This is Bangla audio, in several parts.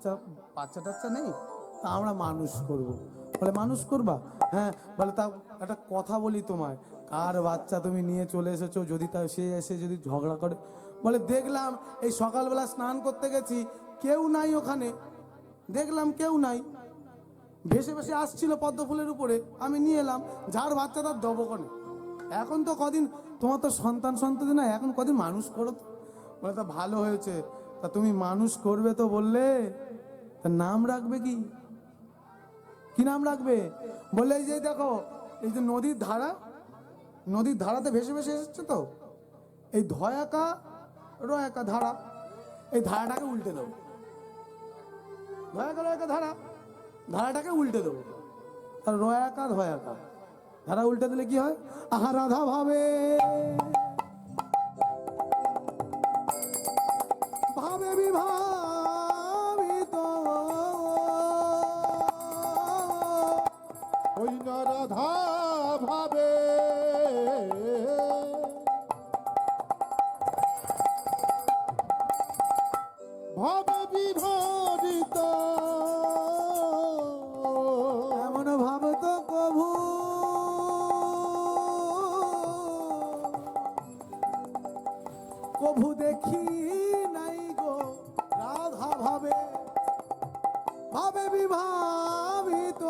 বাচ্চা বাচ্চা টাচ্চা নেই, তা আমরা মানুষ করব। বলে মানুষ করবা? হ্যাঁ। বলে তা একটা কথা বলি তোমায়, কার বাচ্চা তুমি নিয়ে চলে এসেছো, যদি তা সে এসে যদি ঝগড়া করে? বলে দেখলাম এই সকালবেলা স্নান করতে গেছি, কেউ নাই ওখানে, দেখলাম কেউ নাই, ভেসে ভেসে আসছিল পদ্ম ফুলের উপরে, আমি নিয়ে এলাম, যার বাচ্চা তার দবকনে। এখন তো কদিন, তোমার তো সন্তান সন্ততি না, এখন কদিন মানুষ করো তো। বলে তা ভালো হয়েছে, তা তুমি মানুষ করবে তো বললে, তার নাম রাখবে কি? কি নাম রাখবে? বলে এই যে দেখো, এই যে নদীর ধারা, নদীর ধারাতে ভেসে ভেসে এসেছে তো, এই ধয়াকা রয়াকা ধারা, এই ধারাটাকে উল্টে দেবো। ধয়াকা রয়াকা ধারা, ধারাটাকে উল্টে দেবো। আর রয়াকা ধয়াকা ধারা উল্টে দিলে কি হয়? আহা রাধা ভাবে ভাবে বিভাবিত, ওই না রাধা ভাবে ভাবে বিভাবিত, এমন ভাব তো কভু কভু দেখি নাই গো, রাধা ভাবে ভাবে বিভাবিত,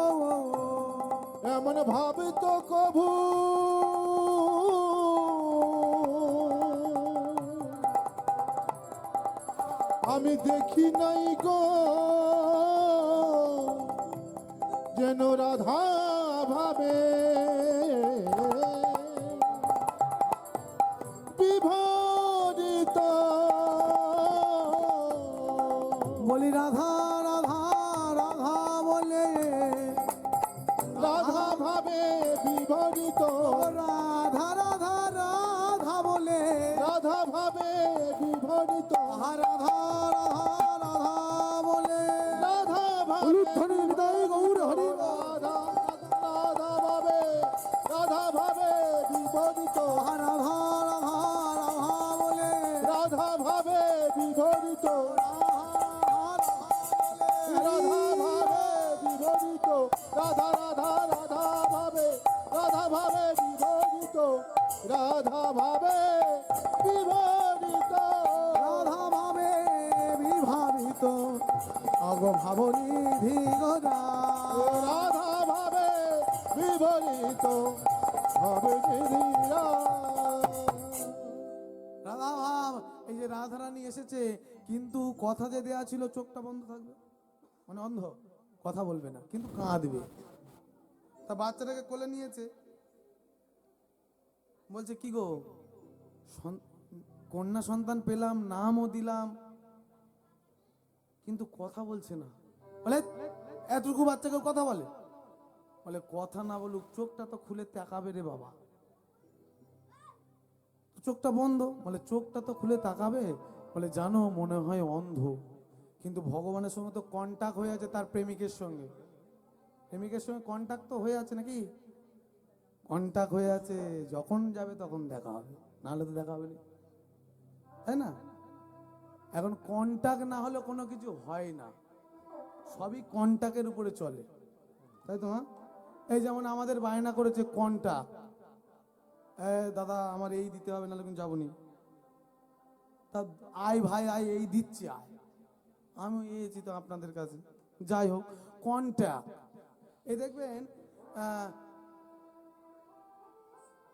এমন ভাবে তো কভু আমি দেখি নাই গো, যেন রাধা ভাবে বিভারিত। বলি রাধা রাধা রাধা বলে, রাধা ভাবে বিভারিত, রাধা রাধা রাধা বলে, রাধা ভাবে বিভারিত, রাধা রাধা রাধা বলে, রাধা ভাবে উলুধ্বনি হৃদয় গৌর হরি। রাধা রাধা ভাবে, রাধা ভাবে বিভারিত, রাধা রাধা রাধা বলে, রাধা ভাবে বিভারিত, রাধা ভাবে বিভারিত, রাধা রাধা রাধা ভাবে, রাধা ভাবে বিভারিত, রাধা ভাবে বিভারিত, রাধা ভাবে বিভাবিত, অগ ভাবনিধি গজা, রাধা ভাবে বিভারিত, ভাবে নিধিরা। রাধা ভাব। এই যে রাধা রানী এসেছে, কিন্তু কথা যে দেয়া ছিল চোখটা বন্ধ থাকবে, মানে অন্ধ, কথা বলবে না, কিন্তু কাঁদবে। তা বাচ্চাটাকে কোলে নিয়েছে, বলছে কি গো, কন্যা সন্তান পেলাম, নামও দিলাম, কিন্তু কথা বলছে না। বলে এতটুকু বাচ্চাকে কথা বলে? বলে কথা না বলুক, চোখটা তো খুলে তাকাবে রে বাবা। চোখটা বন্ধ। বলে চোখটা তো খুলে তাকাবে। বলে জানো, মনে হয় অন্ধ, কিন্তু ভগবানের সঙ্গে তো কন্টাক্ট হয়ে আছে, তার প্রেমিকের সঙ্গে, প্রেমিকের সঙ্গে কন্টাক্ট তো হয়ে আছে নাকি, কন্টাক্ট হয়ে আছে, যখন যাবে তখন দেখা হবে, নাহলে তো দেখা হবে না, তাই না? এখন কন্টাক্ট না হলে কোনো কিছু হয় না, সবই কন্টাক্টের উপরে চলে, তাই তো? হ্যাঁ, এই যেমন আমাদের বায়না করেছে কন্টাক্ট, দাদা আমার এই দিতে হবে, নাহলে কিন্তু যাবো নি, তা আয় ভাই আয়, এই দিচ্ছি, আয়, আমি এসেছি তো আপনাদের কাছে, যাই হোক কন্টাক্ট। এই দেখবেন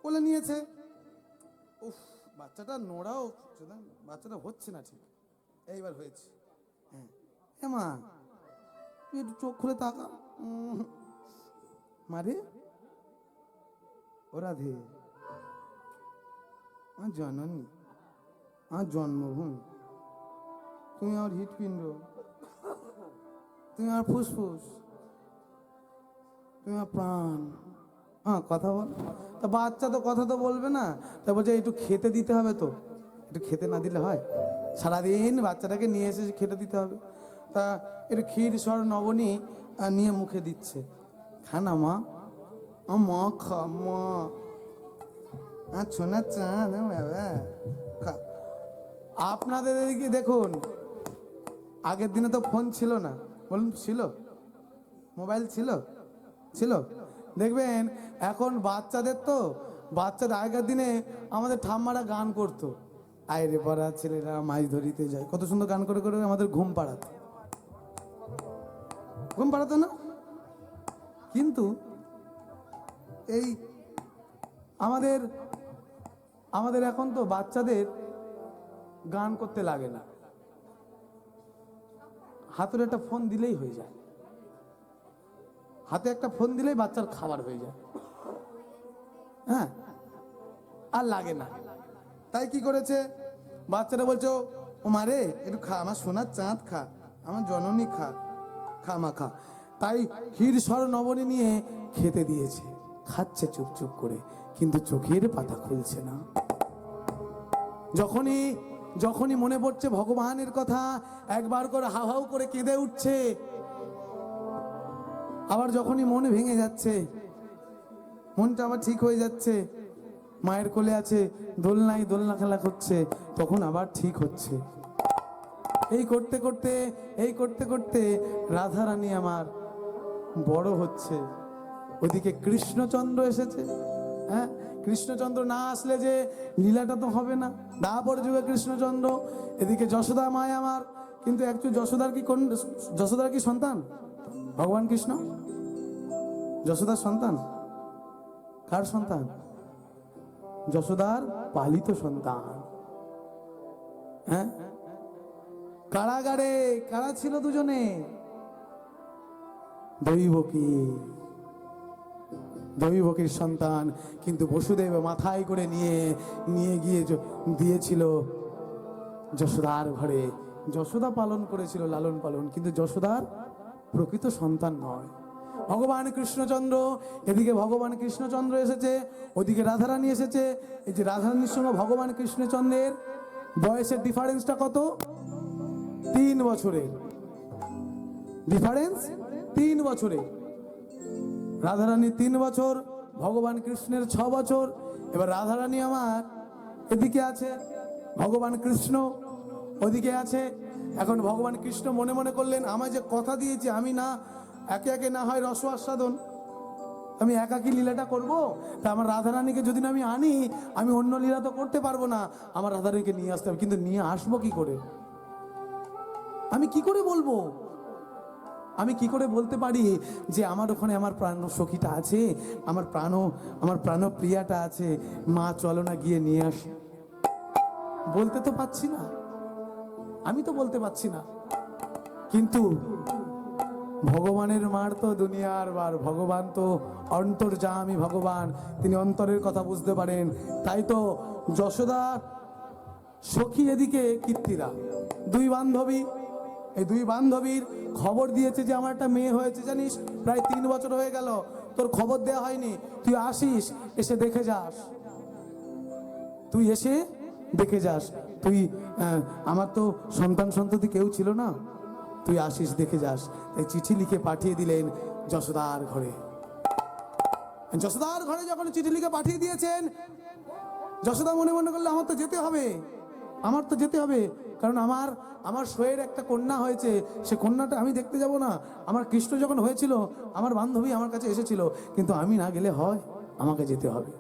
কোলে নিয়েছে, উফ বাচ্চাটা নোড়াও, বাচ্চাটা হচ্ছে না ঠিক, এইবার হয়েছে। হ্যাঁ মা তুই একটু চোখ খুলে তাকা, মারে ও রাধে, আমার জননী, আমার জন্মভূমি, তুমি আমার হৃৎপিণ্ড, তুমি আমার ফুসফুস, তুমি আমার প্রাণ, হ্যাঁ কথা বল। তা বাচ্চা তো কথা তো বলবে না, তা বলছে একটু খেতে দিতে হবে, তো একটু খেতে না দিলে হয়? সারাদিন বাচ্চাটাকে নিয়ে এসে খেতে দিতে হবে, তা একটু ক্ষীর সর নবনী নিয়ে মুখে দিচ্ছে, খা না মা, মা খা মা, ছোনা চা বাবা খা। আপনাদের এদিকে দেখুন, আগের দিনে তো ফোন ছিল না, বলুন ছিল? মোবাইল ছিল? ছিল? দেখবেন এখন বাচ্চাদের তো, বাচ্চাদের আগের দিনে আমাদের ঠাম্মারা গান করতো, আইরে পড়া ছেলেরা মাছ ধরিতে যায়, কত সুন্দর গান করে করে আমাদের ঘুম পাড়াতো, ঘুম পাড়াতো না? কিন্তু এই আমাদের আমাদের এখন তো বাচ্চাদের গান করতে লাগে না, হাতের একটা ফোন দিলেই হয়ে যায়, হাতে একটা ফোন দিলেই বাচ্চার খাবার হয়ে যায়, হ্যাঁ, আর লাগে না। তাই কি করেছে বাচ্চারা, বলছো ও মারে একটু খা, আমার সোনার চাঁদ খা, আমার জননী খা, খা মা খা। তাই ক্ষীর সর নবনী নিয়ে খেতে দিয়েছে, খাচ্ছে চুপ চুপ করে, কিন্তু চোখের পাতা খুলছে না। যখনই যখনই মনে পড়ছে ভগবানের কথা, একবার করে হাউ হাউ করে কেঁদে উঠছে। আবার যখনই মন ভেঙে যাচ্ছে, মনটা আবার ঠিক হয়ে যাচ্ছে, মায়ের কোলে আছে, দোলনায় দোলনা খেলা করছে, তখন আবার ঠিক হচ্ছে। এই করতে করতে এই করতে করতে রাধারানী আমার বড় হচ্ছে। ওদিকে কৃষ্ণচন্দ্র এসেছে, হ্যাঁ, কৃষ্ণচন্দ্র না আসলে যে লীলাটা তো হবে না, দাপর যুগে কৃষ্ণচন্দ্র, এদিকে যশোদা মায় আমার, কিন্তু একটু যশোদার কি সন্তান ভগবান কৃষ্ণ? যশোদার সন্তান? কার সন্তান? যশোদার পালিত সন্তান। হ্যাঁ, কারাগারে কারা ছিল দুজনে? দৈবকীর সন্তান, কিন্তু বসুদেব মাথায় করে নিয়ে গিয়ে দিয়েছিল যশোদার ঘরে। যশোদা পালন করেছিল, লালন পালন, কিন্তু যশোদার প্রকৃত সন্তান নয়। ভগবান কৃষ্ণচন্দ্র, এদিকে ভগবান কৃষ্ণচন্দ্র এসেছে, ওদিকে রাধারানী এসেছে। এই যে রাধারানীর সঙ্গে ভগবান কৃষ্ণচন্দ্রের বয়সের ডিফারেন্সটা কত? 3 বছরের ডিফারেন্স, 3 বছরে। রাধারানী 3 বছর, ভগবান কৃষ্ণের 6 বছর। এবার রাধারানী আমার এদিকে আছে, ভগবান কৃষ্ণ ওদিকে আছে। এখন ভগবান কৃষ্ণ মনে মনে করলেন, আমায় যে কথা দিয়েছি আমি না একে একে না হয় রস আস্বাদন, আমি একাকী লীলাটা করব, তা আমার রাধারানীকে যদি না আমি আনি, আমি অন্য লীলা তো করতে পারবো না, আমার রাধারানীকে নিয়ে আসতে হবে। কিন্তু নিয়ে আসবো কি করে? আমি কি করে বলবো? আমি কি করে বলতে পারি যে আমার ওখানে আমার প্রাণ সখীটা আছে, আমার প্রাণ প্রিয়াটা আছে, মা চলো না গিয়ে নিয়ে আসি? বলতে তো পাচ্ছি না, আমি তো বলতে পাচ্ছি না। কিন্তু ভগবানের মার তো দুনিয়ার বার, ভগবান তো অন্তর্যামী ভগবান, তিনি অন্তরের কথা বুঝতে পারেন। তাই তো যশোদার সখী এদিকে কীর্তিদা, 2 বান্ধবী, এই 2 বান্ধবীর খবর দিয়েছে যে আমার একটা মেয়ে হয়েছে, জানিস প্রায় 3 বছর হয়ে গেল, তোর খবর দেয়া হয়নি, তুই আসিস, এসে দেখে যাস, তুই এসে দেখে যাস, তুই আমার তো সন্তান সন্ততি কেউ ছিল না, তুই আসিস দেখে যাস। তাই চিঠি লিখে পাঠিয়ে দিলেন যশোদার ঘরে। যশোদার ঘরে যখন চিঠি লিখে পাঠিয়ে দিয়েছেন, যশোদা মনে মনে করলে আমার তো যেতে হবে, আমার তো যেতে হবে, কারণ আমার সয়ের একটা কন্যা হয়েছে, সে কন্যাটা আমি দেখতে যাব না? আমার কৃষ্ণ যখন হয়েছিল, আমার বান্ধবী আমার কাছে এসেছিল, কিন্তু আমি না গেলে হয়, আমাকে যেতে হবে।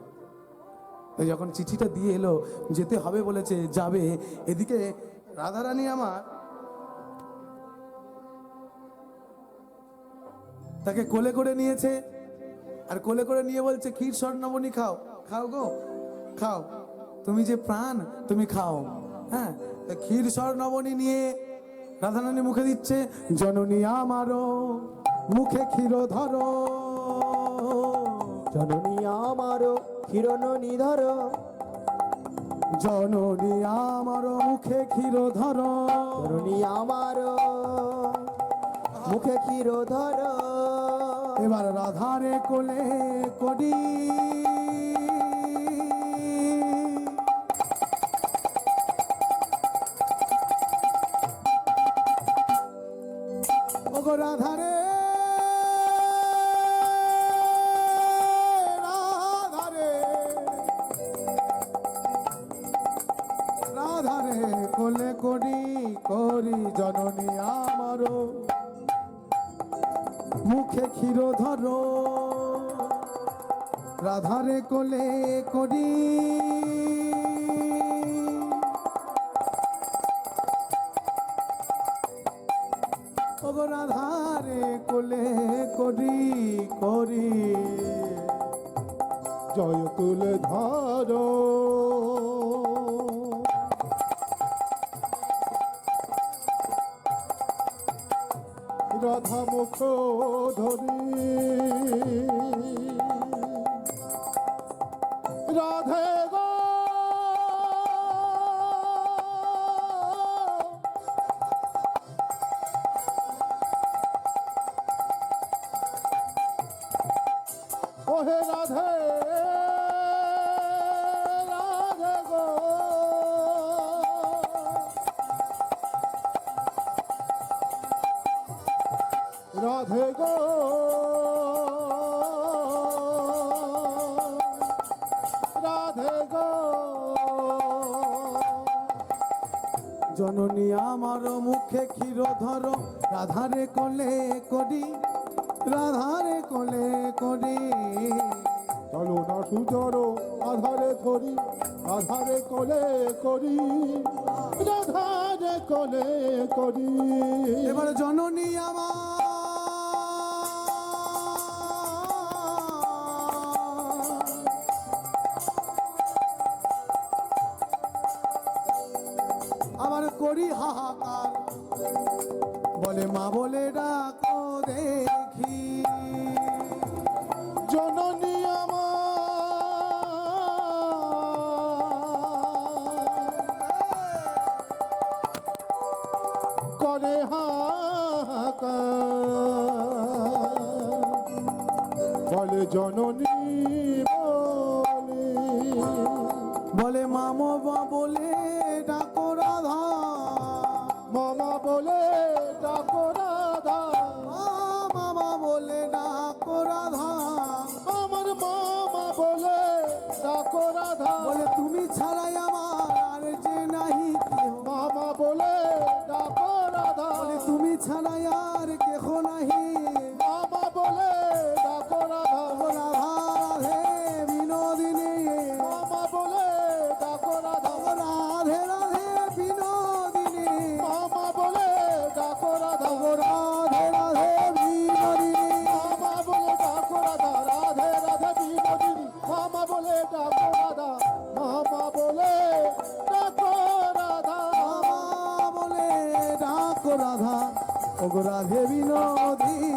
এই যখন চিঠিটা দিয়ে এলো, যেতে হবে বলেছে, যাবে। এদিকে রাধারানী আমার তাকে কোলে করে নিয়েছে, আর কোলে করে নিয়ে বলছে, ক্ষীর স্বর্ণমণি খাও, খাও গো খাও, তুমি যে প্রাণ, তুমি খাও। হ্যাঁ, ক্ষীর স্বর্ণমণি নিয়ে রাধারানী মুখে দিচ্ছে, জননী আমারো মুখে ক্ষীর ধরো, জননী আমারো ক্ষীরননী ধরো, জননী আমারো মুখে ক্ষীর ধরো, জননী আমারো মুখে ক্ষীর ধরো। এবার রাধারে কোলে করি ওগো রাধারে, রাধারে, রাধারে কোলে করি করি জননী আমারও মুখে ক্ষীরোধর রাধারে কোলে করি ওগো রাধারে কোলে করি করি জয় তুলে ধরো রাধা মুখ ধরি রাধে গো ওহে রাধে রাধে গো রাধে গো রাধে গো জননী আমার মুখে ক্ষীরোধর রাধারে কোলে করি রাধারে কোলে করি চলো না সুজর আধারে ধরি আধারে কোলে করি রাধারে কোলে করি এবার জননী আবার করি হাহাকার বলে মা বলে ডাকো দেখি জননী করে হাহাকার বলে জননী বলে বলে মামো বা বলে ডাকো রাধা মামা বলে ডাকো রাধা মামা বলে ডাকো রাধা আমার মামা বলে ডাকো রাধা বলে তুমি ছাড়াই আমার আর যে নাহি কেহ মামা বলে ডাকো রাধা বলে তুমি ছাড়াই আর কেহ নাহি মামা বলে ডাকো রাধা ও রাধা রাধে বিনোদিনী মামা বলে ডাকো রাধা ও রাধে রাধে বিনোদিনী মামা বলে ডাকো রাধা ও রাধে রাধে বিনোদিনী মামা বলে ডাকো রাধা রাধে রাধে বিনোদিনী মামা বলে ডাকো রাধা মামা বলে ডাকো রাধা মামা বলে ডাকো রাধা ওগো রাধে বিনোদিনী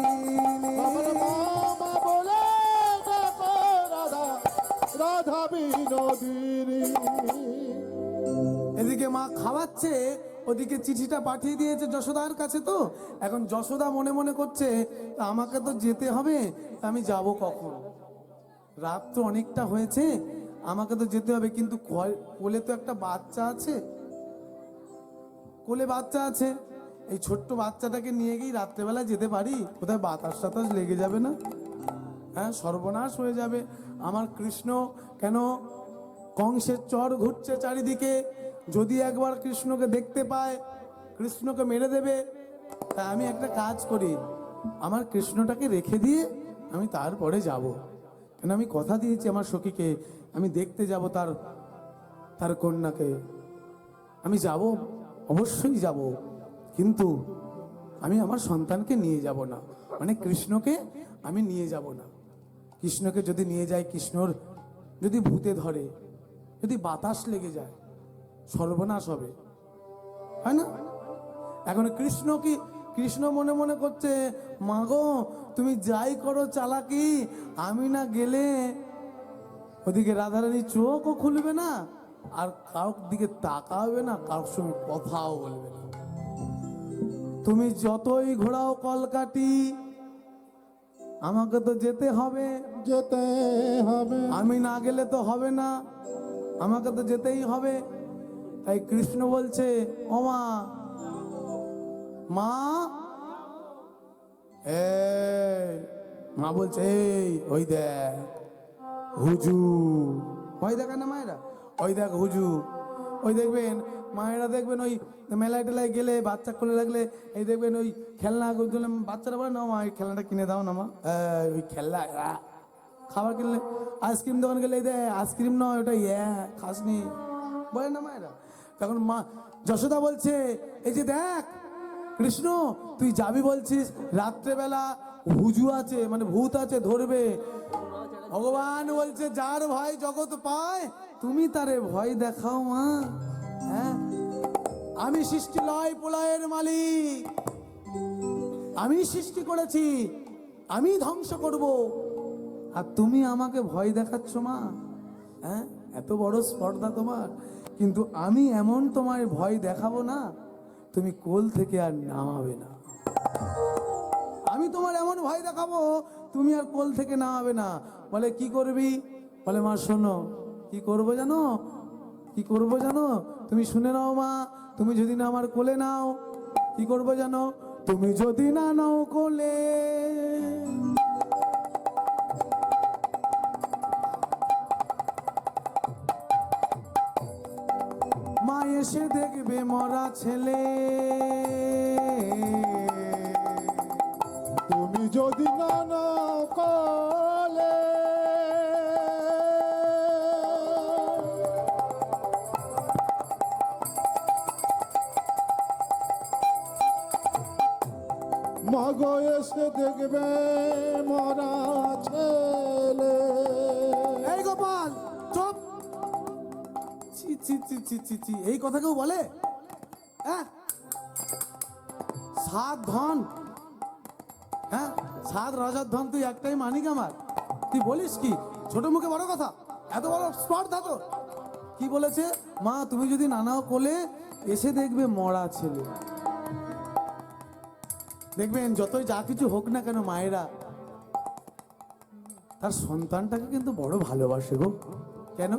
আমার মামা বলে ডাকো রাধা রাধা বিনোদিনী এদিকে মা খাওয়াচ্ছে ওদিকে চিঠিটা পাঠিয়ে দিয়েছে যশোদার কাছে। তো এখন যশোদা মনে মনে করছে তা আমাকে তো যেতে হবে, তা আমি যাব কখন? রাত তো অনেকটা হয়েছে, আমাকে তো যেতে হবে, কিন্তু কোলে তো একটা বাচ্চা আছে, কোলে বাচ্চা আছে, এই ছোট্ট বাচ্চাটাকে নিয়ে গিয়ে রাত্রেবেলা যেতে পারি? কোথায় বাতাস টাতাস লেগে যাবে না? হ্যাঁ, সর্বনাশ হয়ে যাবে আমার কৃষ্ণ। কেন কংসের চর ঘুরছে চারিদিকে, যদি একবার কৃষ্ণকে দেখতে পায় কৃষ্ণকে মেরে দেবে। তাই আমি একটা কাজ করি, আমার কৃষ্ণটাকে রেখে দিয়ে আমি তারপরে যাব। কেন আমি কথা দিয়েছি আমার সখীকে, আমি দেখতে যাব তার কন্যাকে। আমি যাব, অবশ্যই যাব, কিন্তু আমি আমার সন্তানকে নিয়ে যাব না, মানে কৃষ্ণকে আমি নিয়ে যাব না। কৃষ্ণকে যদি নিয়ে যাই, কৃষ্ণর যদি ভূতে ধরে, যদি বাতাস লেগে যায়, সর্বনাশ হবে, হয় না? এখন কৃষ্ণ মনে মনে করছে, মা গো তুমি যাই করো চালাকি, আমি না গেলে ওদিকে রাধারানী চোখও খুলবে না, আর কারোর দিকে তাকাবে না, কারোর সঙ্গে কথাও বলবে না। তুমি যতই ঘোরাও কলকাঠি, আমাকে তো যেতে হবে, যেতে হবে আমি না গেলে তো হবে না, আমাকে তো যেতেই হবে। তাই কৃষ্ণ বলছে, ও মা, মা, মা বলছে, এই ওই দেখ হুজু, ওই দেখা না মায়েরা, ওই দেখ হুজু, ওই দেখবেন মায়েরা দেখবেন ওই মেলায় টেলায় গেলে বাচ্চা কোলে লাগলে এই দেখবেন ওই খেলনা গুলো বাচ্চারা বলে না মা এই খেলনাটা কিনে দাও না মা ওই খেলনা খাবার কিনলে আইসক্রিম দোকান গেলে এই দে আইসক্রিম নয় ওটা খাসনি বলে না মায়েরা। তখন মা যশোদা বলছে এই যে দেখ কৃষ্ণ তুই যাবি বলছিস, রাত্রেবেলা হুজু আছে মানে ভূত আছে ধরবে। ভগবান বলছে যার ভয় জগৎ পায় তুমি তারে ভয় দেখাও মা। হ্যাঁ, আমি সৃষ্টি লয় প্রলয়ের মালিক, আমি সৃষ্টি করেছি, আমি ধ্বংস করব, আর তুমি আমাকে ভয় দেখাচ্ছ মা। হ্যাঁ, এত বড় স্পর্ধা তোমার, কিন্তু আমি এমন তোমায় ভয় দেখাবো না তুমি কোল থেকে আর নামাবে না। আমি তোমার এমন ভয় দেখাবো তুমি আর কোল থেকে নামাবে না। বলে কি করবি? বলে মা শোনো, কি করবো জানো, কি করবো জানো? তুমি শুনে নাও মা, তুমি যদি না আমার কোলে নাও কি করবো জানো? তুমি যদি না নাও কোলে মা এসে দেখবে মরা ছেলে। তুমি যদি না নাও কোলে মাগো এসে দেখবে মরা ছেলে। এই গোপাল চুপ, ছি ছি ছি ছি ছি ছি, এই কথা কেউ বলে? হ্যাঁ, সাত ধন, হ্যাঁ সাত রাজার ধন তুই একটাই মানিক আমার, তুই বলিস কি? ছোট মুখে বড় কথা, এত বড় স্পর্ধা তো। কি বলেছে? মা তুমি যদি নানাও কোলে এসে দেখবে মরা ছেলে। দেখবেন যতই যা কিছু হোক না কেন মায়েরা তার সন্তানটাকে কিন্তু বড় ভালোবাসে গো। কেন?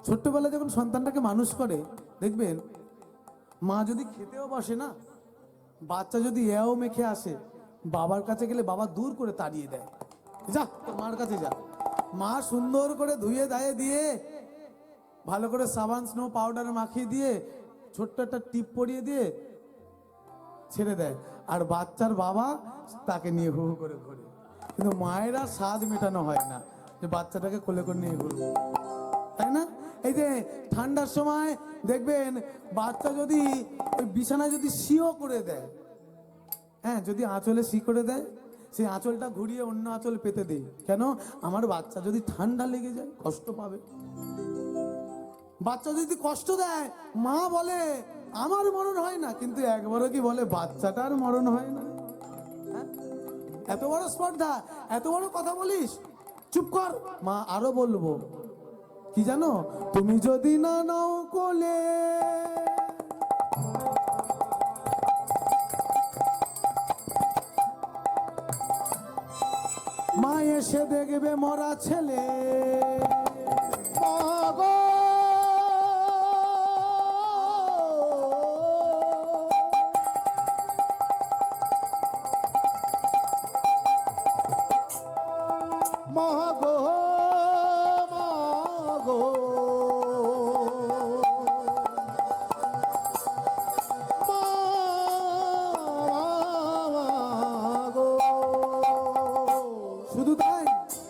ছোট্টবেলায় যখন সন্তানটাকে মানুষ করে দেখবেন মা যদি খেতেও বসে না, বাচ্চা যদি এও মেখে আসে, বাবার কাছে গেলে বাবা দূর করে তাড়িয়ে দেয়, যা তোর মার কাছে যা। মা সুন্দর করে ধুয়ে দায়ে দিয়ে ভালো করে সাবান স্নো পাউডার মাখিয়ে দিয়ে ছোট্ট একটা টিপ পরিয়ে দিয়ে ছেড়ে দেয়, আর বাচ্চার বাবা তাকে নিয়ে হু হু করে ঘোরে। কিন্তু মায়েরা স্বাদ মেটানো হয় না যে বাচ্চাটাকে কোলে করে নিয়ে ঘুরবো, তাই না? এই যে ঠান্ডার সময় দেখবেন বাচ্চা যদি ওই বিছানায় যদি শিও করে দেয়, হ্যাঁ যদি আঁচলে শি করে দেয়, সেই আঁচলটা ঘুরিয়ে অন্য আঁচল পেতে দেয়। কেন? আমার বাচ্চা যদি ঠান্ডা লেগে যায় কষ্ট পাবে। বাচ্চা যদি কষ্ট দেয় মা বলে আমার মরণ হয় না, কিন্তু একবারও কি বলে বাচ্চাটার মরণ হয় না? হ্যাঁ? এত বড় স্পর্ধা, এত বড় কথা বলিস, চুপ কর। মা আরো বলবো কি জানো? তুমি যদি না নাও কোলে মা এসে দেখবে মরা ছেলে। মাগো মাগো মাগো মাগো। শুধু তাই,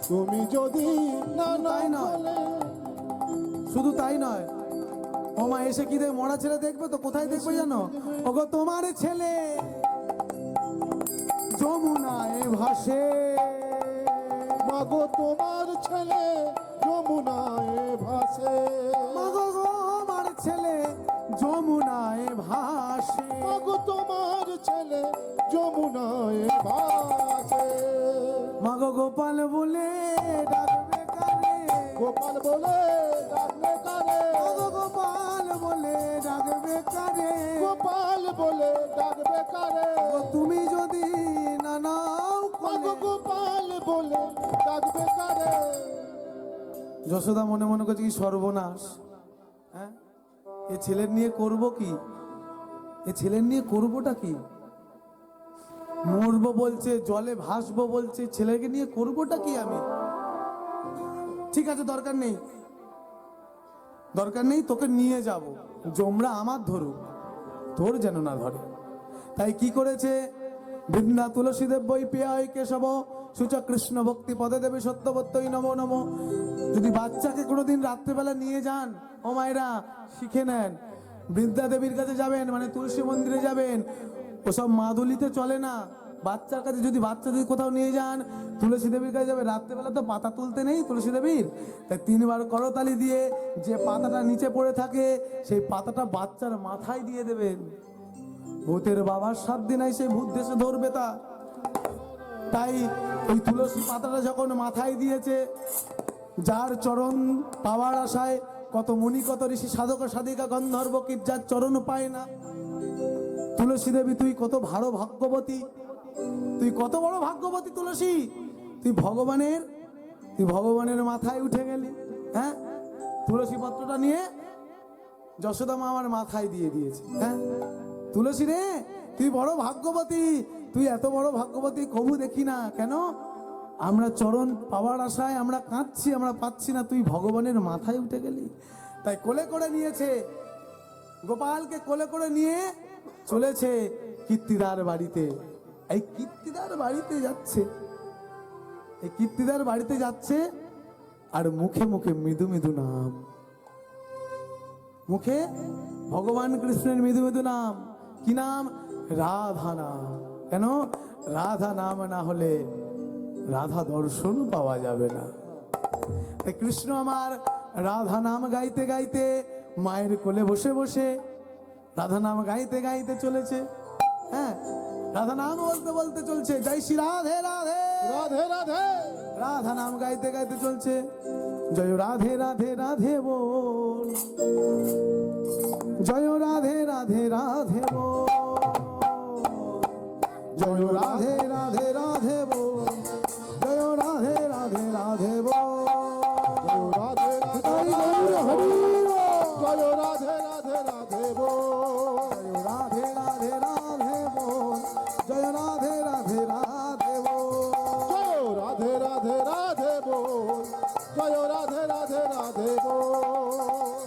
তুমি যদি না তাই নয়, শুধু তাই নয়, ও মা এসে কি দেখ মরা ছেলে দেখবে তো কোথায় দেখবে জানো? ওগো তোমার ছেলে যমুনায় ভাসে। মাগো তোমার ছেলে যমুনায় ভাসে। মাগো গো আমার ছেলে যমুনায় ভাসে। মাগো তোমার ছেলে যমুনায় ভাসে। মাগো গোপাল বলে ডাকবে কারে, গোপাল বলে ডাকবে কারে। মাগো গোপাল বলে ডাকবে কারে, গোপাল বলে ডাকবে কারে। ও তুমি যদি না নাও মাগো কোলে। গোপাল বলে ডাকবে কারে। যশোদা মনে মনে করছে কি সর্বনাশ, হ্যাঁ এ ছেলের নিয়ে করব কি, এ ছেলের নিয়ে করবোটা কি? মরবো বলছে, জলে ভাসবো বলছে, ছেলেকে নিয়ে করবোটা কি আমি? ঠিক আছে দরকার নেই, দরকার নেই, তোকে নিয়ে যাব, জমরা আমার ধরুক, তোর যেন না ধরে। তাই কি করেছে, বৃন্দা তুলসীদেব বই পেয়াই কেশব সূচ কৃষ্ণ ভক্তি পদে দেবে সত্যবত্যই নমো নমো। যদি বাচ্চাকে কোনোদিন রাত্রেবেলা নিয়ে যান, ও মায়েরা শিখে নেন, বৃন্দা দেবীর কাছে যাবেন মানে তুলসী মন্দিরে যাবেন, ওসব মাদুলিতে চলে না। বাচ্চার কাছে যদি কোথাও নিয়ে যান, তুলসী দেবীর কাছে যাবে, রাত্রেবেলা তো পাতা তুলতে নেই তুলসী দেবীর, তাই 3 বার করতালি দিয়ে যে পাতাটা নিচে পড়ে থাকে সেই পাতাটা বাচ্চার মাথায় দিয়ে দেবেন। ভূতের বাবার 7 দিন সেই ভূত দেশে ধরবে তা। তাই ওই তুলসী পাতাটা যখন মাথায় দিয়েছে, যার চরণ পাওয়ার আশায় কত মুনি কত ঋষি সাধক সাধিকা গন্ধর্ব যার চরণ পায় না, তুলসী দেবী তুই কত ভাগ্যবতী, তুই কত বড় ভাগ্যবতী তুলসী, তুই ভগবানের মাথায় উঠে গেলি। হ্যাঁ, তুলসী পত্রটা নিয়ে যশোদা মা আমার মাথায় দিয়ে দিয়েছে। হ্যাঁ, তুলসী রে তুই বড় ভাগ্যবতী, তুই এত বড় ভাগ্যবতী কবু দেখি না কেন? আমরা চরণ পাওয়ার আশায় আমরা কাঁদছি, আমরা পাচ্ছি না, তুই ভগবানের মাথায় উঠে গেলি। তাই কোলে করে নিয়েছে, গোপালকে কোলে করে নিয়ে চলেছে কীর্তিদার বাড়িতে। এই কীর্তিদার বাড়িতে যাচ্ছে, এই কীর্তিদার বাড়িতে যাচ্ছে, আর মুখে মুখে মৃদু মৃদু নাম, মুখে ভগবান কৃষ্ণের মৃদু মৃদু নাম। কি নাম? রাধা নাম। কেন? রাধা নাম না হলে রাধা দর্শন পাওয়া যাবে না। তাই কৃষ্ণ আমার রাধা নাম গাইতে গাইতে মায়ের কোলে বসে বসে রাধা নাম গাইতে গাইতে চলেছে। হ্যাঁ, রাধা নাম বলতে বলতে চলছে, জয় শ্রী রাধে রাধে রাধে রাধে। রাধা নাম গাইতে গাইতে চলছে, জয় রাধে রাধে রাধে বল, জয় রাধে রাধে রাধে বল, জয় রাধে রাধে রাধে বল, জয় রাধে রাধে রাধে বল, রাধে হরি রাধে হরি জয় রাধে রাধে রাধে বল। জয় রাধে রাধে রাধে বল, জয় রাধে রাধে রাধে বল, জয় রাধে রাধে রাধে বল, জয় রাধে রাধে রাধে বল।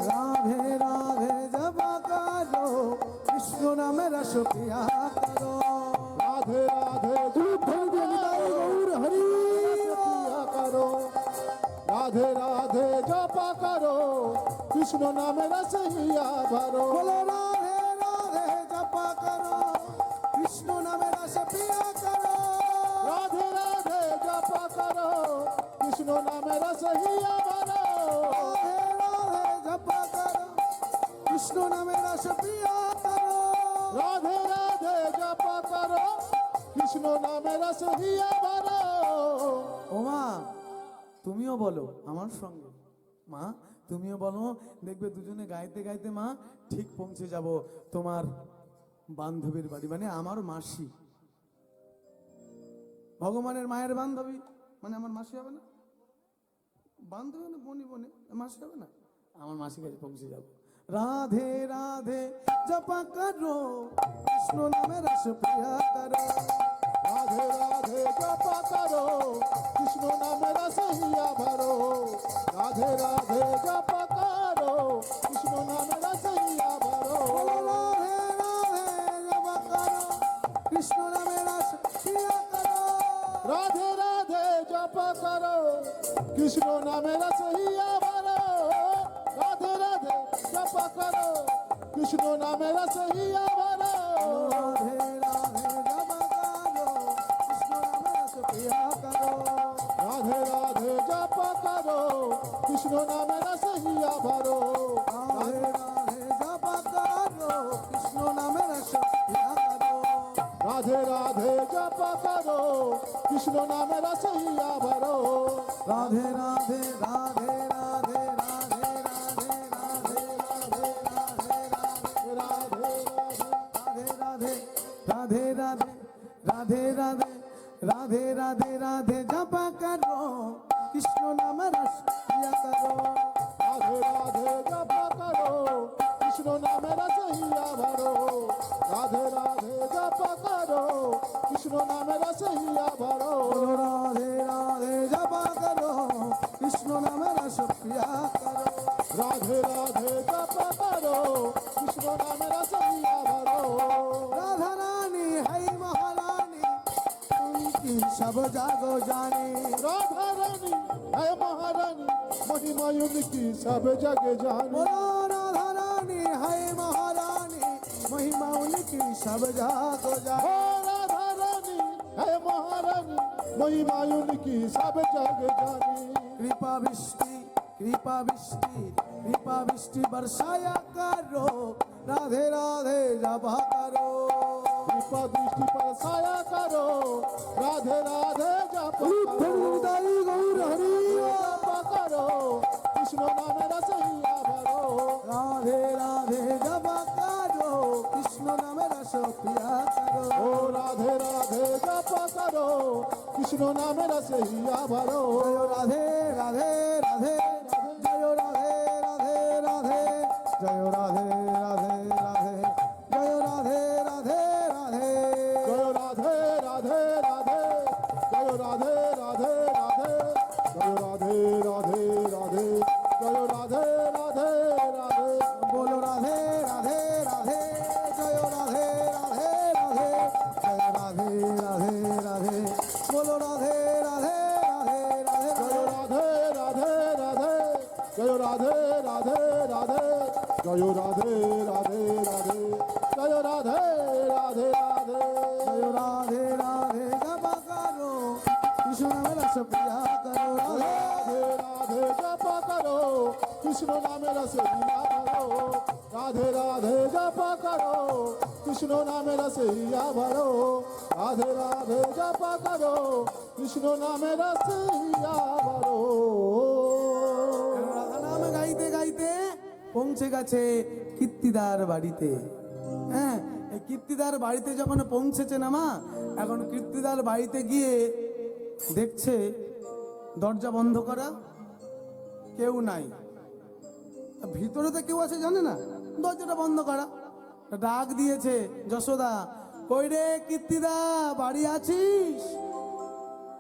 রাধে রাধে জপা করো, কৃষ্ণ নামে রস পিয়া করো, রাধে রাধে গৌর হরি করো, রাধে রাধে জপা করো, কৃষ্ণ নামে রস হিয়া ভরো। বলো রাধে রাধে জপা করো, কৃষ্ণ নামে রস পিয়া করো, রাধে রাধে জপা করো, কৃষ্ণ নামে রস হিয়া ভরো। রাধে রাধে জপা করো, কৃষ্ণ নামে রস পিয়া করো। রাধে রাধে জপা করো, কৃষ্ণ নামে রস হিয়া ভরো। ওমা তুমিও বলো আমার সঙ্গে, মা তুমিও বলো, দেখবে দুজনে গাইতে গাইতে মা ঠিক পৌঁছে যাব তোমার বান্ধবীর বাড়ি, মানে আমার মাসি, ভগবানের মায়ের বান্ধবী মানে আমার মাসি হবে না, বান্ধবী না বনি বনে মাসি হবে না, আমার মাসির কাছে পৌঁছে যাব। রাধে রাধে জপা করো, কৃষ্ণ নামে রস প্রিয়া করো, রাধে রাধে জপা করো, কৃষ্ণ নামে রস হিয়া ভরো। রাধে রাধে জপা করো, কৃষ্ণ নামে রস হিয়া ভরো। বলো রাধে রাধে জপা করো, কৃষ্ণ নামে রস প্রিয়া করো। রাধে রাধে জপা করো, কৃষ্ণ নামে রস হিয়া ভরো। রাধে রাধে জপা করো, কৃষ্ণ নামে রস হিয়া ভরো। রাধে রাধে জপা করো, কৃষ্ণ নামে রস প্রিয়া করো। রাধে রাধে জপা করো, কৃষ্ণ নামে রস হিয়া ভরো। রাধে রাধে জপা করো, কৃষ্ণ নামে রস প্রিয়া করো। রাধে রাধে জপা করো, কৃষ্ণ নামে রস হিয়া ভরো। রাধে রাধে রাধে রাধে রাধে রাধে রাধে রাধে রাধে রাধে রাধে রাধে রাধে রাধে রাধে রাধে জপা করো, কৃষ্ণ নাম রস প্রিয়া করো। রাধে রাধে জপা করো, কৃষ্ণ নামে রস হিয়া ভরো। রাধে রাধে জপা করো, কৃষ্ণ নামে রস হিয়া ভরো। বলো রাধে রাধে জপা করো, কৃষ্ণ নাম রস প্রিয়া করো। রাধে রাধে জপ করো কৃষ্ণ নামে রস হিয়া ভরো राधा रानी है महारानी उनकी सब जागो जाने राधा रानी है महारानी महिमा उनकी सब जग जाने बोलो राधा रानी है महारानी महिमा उनकी सब जागो जाने ओ राधा रानी है महारानी महिमा उनकी सब जग जाने कृपा वृष्टि कृपा वृष्टि कृपा वृष्टि बरसाया करो राधे राधे जपा करो कृपा दृष्टि पर साया करो राधे राधे जप करो गौर हरि जप करो कृष्ण नाम रस हिया भरो राधे राधे जपा करो कृष्ण नाम रस पिया करो ओ राधे राधे जप करो कृष्ण नाम रस हिया भरो जय राधे राधे राधे जय राधे राधे राधे जय राधे राधे राधे जय राधे राधे राधे जय राधे राधे राधे जय राधे राधे राधे जय राधे राधे राधे जय राधे राधे राधे बोलो राधे राधे राधे जय राधे राधे राधे जय राधे राधे राधे बोलो राधे राधे राधे राधे जय राधे राधे राधे जय राधे राधे राधे जय राधे राधे राधे जय राधे राधे जप करो कृष्ण नाम रस पिया करो राधे राधे जप करो कृष्ण नाम रस हिया भरो राधे राधे जप करो कृष्ण नाम रस हिया भरो রাধা নাম গাইতে গাইতে পৌঁছে গেছে কীর্তিদার বাড়িতে। হ্যাঁ, এই কীর্তিদার বাড়িতে যখন পৌঁছেছে না মা, এখন কীর্তিদার বাড়িতে গিয়ে দেখছে দরজা বন্ধ করা, কেউ নাই। ভিতরে তো কেউ আছে জানে না, দরজাটা বন্ধ করা। ডাক দিয়েছে যশোদা, কই রে কীর্তিদা, বাড়ি আছিস?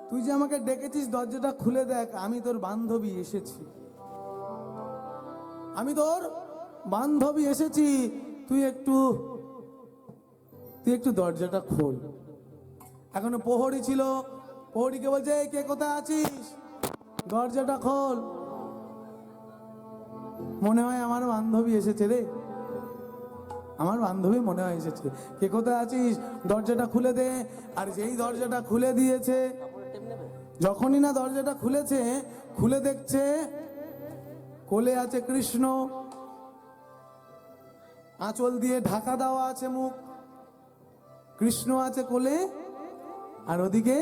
তুই যে আমাকে ডেকেছিস দরজাটা খুলে দেখ, আমি তোর বান্ধবী এসেছি, আমি তোর বান্ধবী এসেছি, তুই একটু দরজাটা খোল। এখনো প্রহরী ছিল, প্রহরীকে বলছে কে কোথায় আছিস, দরজাটা খোল। মনে হয় আমার বান্ধবী এসেছে রে, আমার বান্ধবী মনে হয় এসেছে, কে কোথায় আছিস, দরজাটা খুলে দে। আর যেই দরজাটা খুলে দিয়েছে, যখনই না দরজাটা খুলেছে, খুলে দেখছে কোলে আছে কৃষ্ণ, আঁচল দিয়ে ঢাকা দেওয়া আছে মুখ, কৃষ্ণ আছে কোলে, আর ওদিকে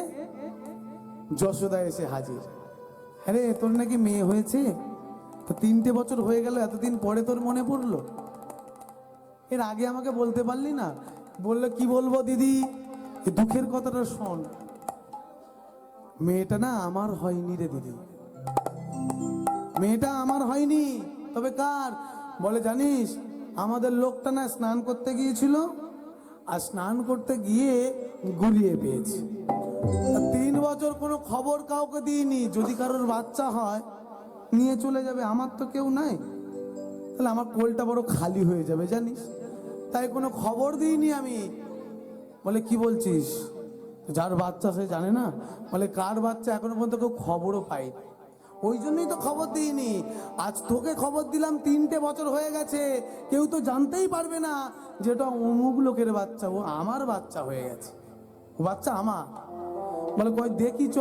যশোদা এসে হাজির। আরে তোর নাকি মেয়ে হয়েছে, তো 3টে বছর হয়ে গেল, এতদিন পরে তোর মনে পড়লো, এর আগে আমাকে বলতে পারলি না? বললো কি বলবো দিদি, এই দুঃখের কথাটা শোন, মেয়েটা না আমার হয়নি রে দিদি, মেয়েটা আমার হয়নি, তবে কার? বলে জানিস, আমাদের লোকটা না স্নান করতে গিয়েছিল, আর স্নান করতে গিয়ে গুলিয়ে পেয়েছে। 3 বছর কোনো খবর কাউকে দিইনি, যদি কারোর বাচ্চা হয় নিয়ে চলে যাবে, আমার তো কেউ নাই, তাহলে আমার কোলটা বড় খালি হয়ে যাবে জানিস, তাই কোনো খবর দিইনি আমি। বলে কি বলছিস, যার বাচ্চা সে জানে না? বলে কার বাচ্চা এখনো পর্যন্ত কেউ খবরও পায়নি, ওই জন্যই তো খবর দিইনি। আজ তোকে খবর দিলাম, 3টে বছর হয়ে গেছে, কেউ তো জানতেই পারবে না যেটা অমুক লোকের বাচ্চা, ও আমার বাচ্চা হয়ে গেছে, ও বাচ্চা আমার। বলে কই দেখি চ।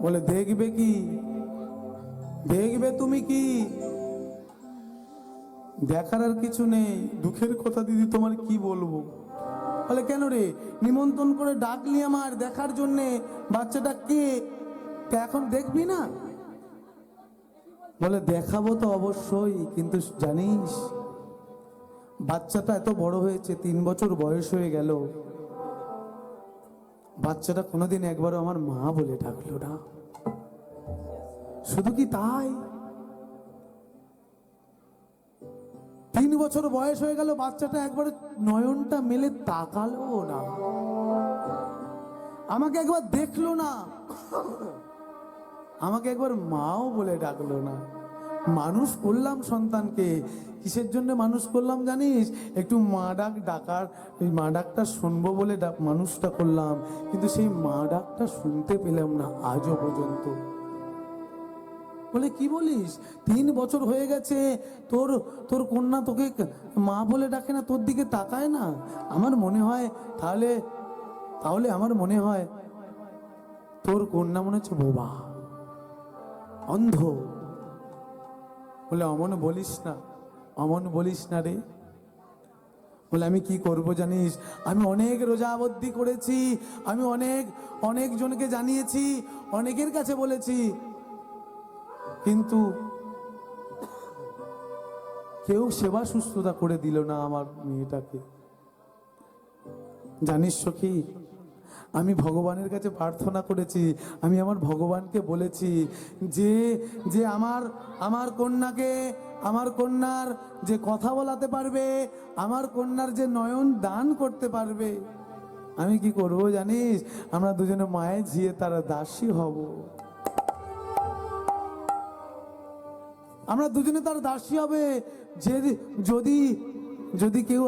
বলে দেখবে কি, দেখবে তুমি কি, দেখার আর কিছু নেই, দুঃখের কথা দিদি তোমার কি বলবো। বলে কেন রে, নিমন্ত্রণ করে ডাকলি আমার দেখার জন্যে, বাচ্চাটা কে, তা এখন দেখবি না? বলে দেখাবো তো অবশ্যই, কিন্তু জানিস বাচ্চাটা এত বড় হয়েছে, 3 বছর বয়স হয়ে গেল, বাচ্চাটা কোনোদিন একবারও আমার মা বলে ডাকলো না। শুধু কি তাই, 3 বছর বয়স হয়ে গেল, বাচ্চাটা একবার নয়নটা মেলে তাকালো না, আমাকে একবার দেখলো না, আমাকে একবার মাও বলে ডাকলো না। মানুষ করলাম সন্তানকে, কিসের জন্য মানুষ করলাম জানিস? একটু মা ডাক ডাকার, ওই মা ডাকটা শুনবো বলে মানুষটা করলাম, কিন্তু সেই মা ডাকটা শুনতে পেলাম না আজও পর্যন্ত। বলে কি বলিস, 3 বছর হয়ে গেছে তোর তোর কন্যা তোকে মা বলে ডাকে না, তোর দিকে তাকায় না? আমার মনে হয় তাহলে তাহলে আমার মনে হয় তোর কন্যা মনে হচ্ছে বোবা, অন্ধ। বলে অমন বলিস না, অমন বলিস না রে। বলে আমি কি করব জানিস, আমি অনেক রোজাবদ্দি করেছি, আমি অনেক জনকে জানিয়েছি, অনেকের কাছে বলেছি, কিন্তু কেউ সেবা সুস্থতা করে দিল না আমার মেয়েটাকে। জানিস সখী, আমি ভগবানের কাছে প্রার্থনা করেছি, আমি আমার ভগবানকে বলেছি যে যে আমার কন্যাকে, আমার কন্যার যে কথা বলাতে পারবে, আমার কন্যার যে নয়ন দান করতে পারবে, আমি কি করব জানিস? আমরা দুজনে মায়ের ঝিয়ে তারা দাসী হব, আমরা দুজনে তার দাসী হবে। যে যদি যদি কেউ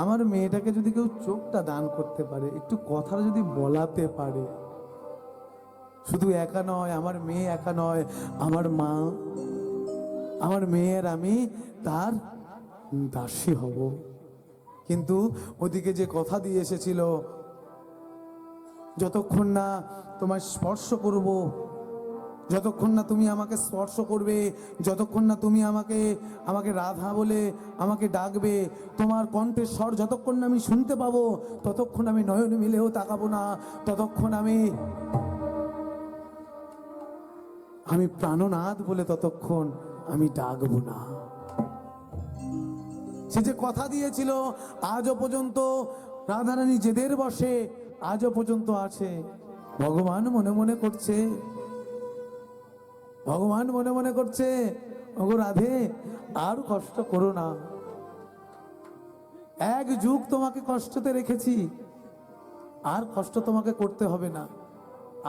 আমার মেয়েটাকে যদি কেউ চোখটা দান করতে পারে, একটু কথা যদি বলাতে পারে, শুধু একা নয়, আমার মেয়ে একা নয়, আমার মা, আমার মেয়ের আমি তার দাসী হব। কিন্তু ওদিকে যে কথা দিয়ে এসেছিল, যতক্ষণ না তোমায় স্পর্শ করব, যতক্ষণ না তুমি আমাকে স্পর্শ করবে, যতক্ষণ না তুমি আমাকে রাধা বলে আমাকে ডাকবে, তোমার কণ্ঠের স্বর যতক্ষণ না আমি শুনতে পাবো, ততক্ষণ আমি নয়ন মিলেও তাকাবো না, ততক্ষণ আমি প্রাণনাথ বলে ততক্ষণ আমি ডাকবো না। সে যে কথা দিয়েছিল আজও পর্যন্ত রাধারানী জেদের বসে আজও পর্যন্ত আছে। ভগবান মনে মনে করছে, ভগবান মনে মনে করছে, ওগো রাধে আর কষ্ট করো না, এক যুগ তোমাকে কষ্টতে রেখেছি, আর কষ্ট তোমাকে করতে হবে না,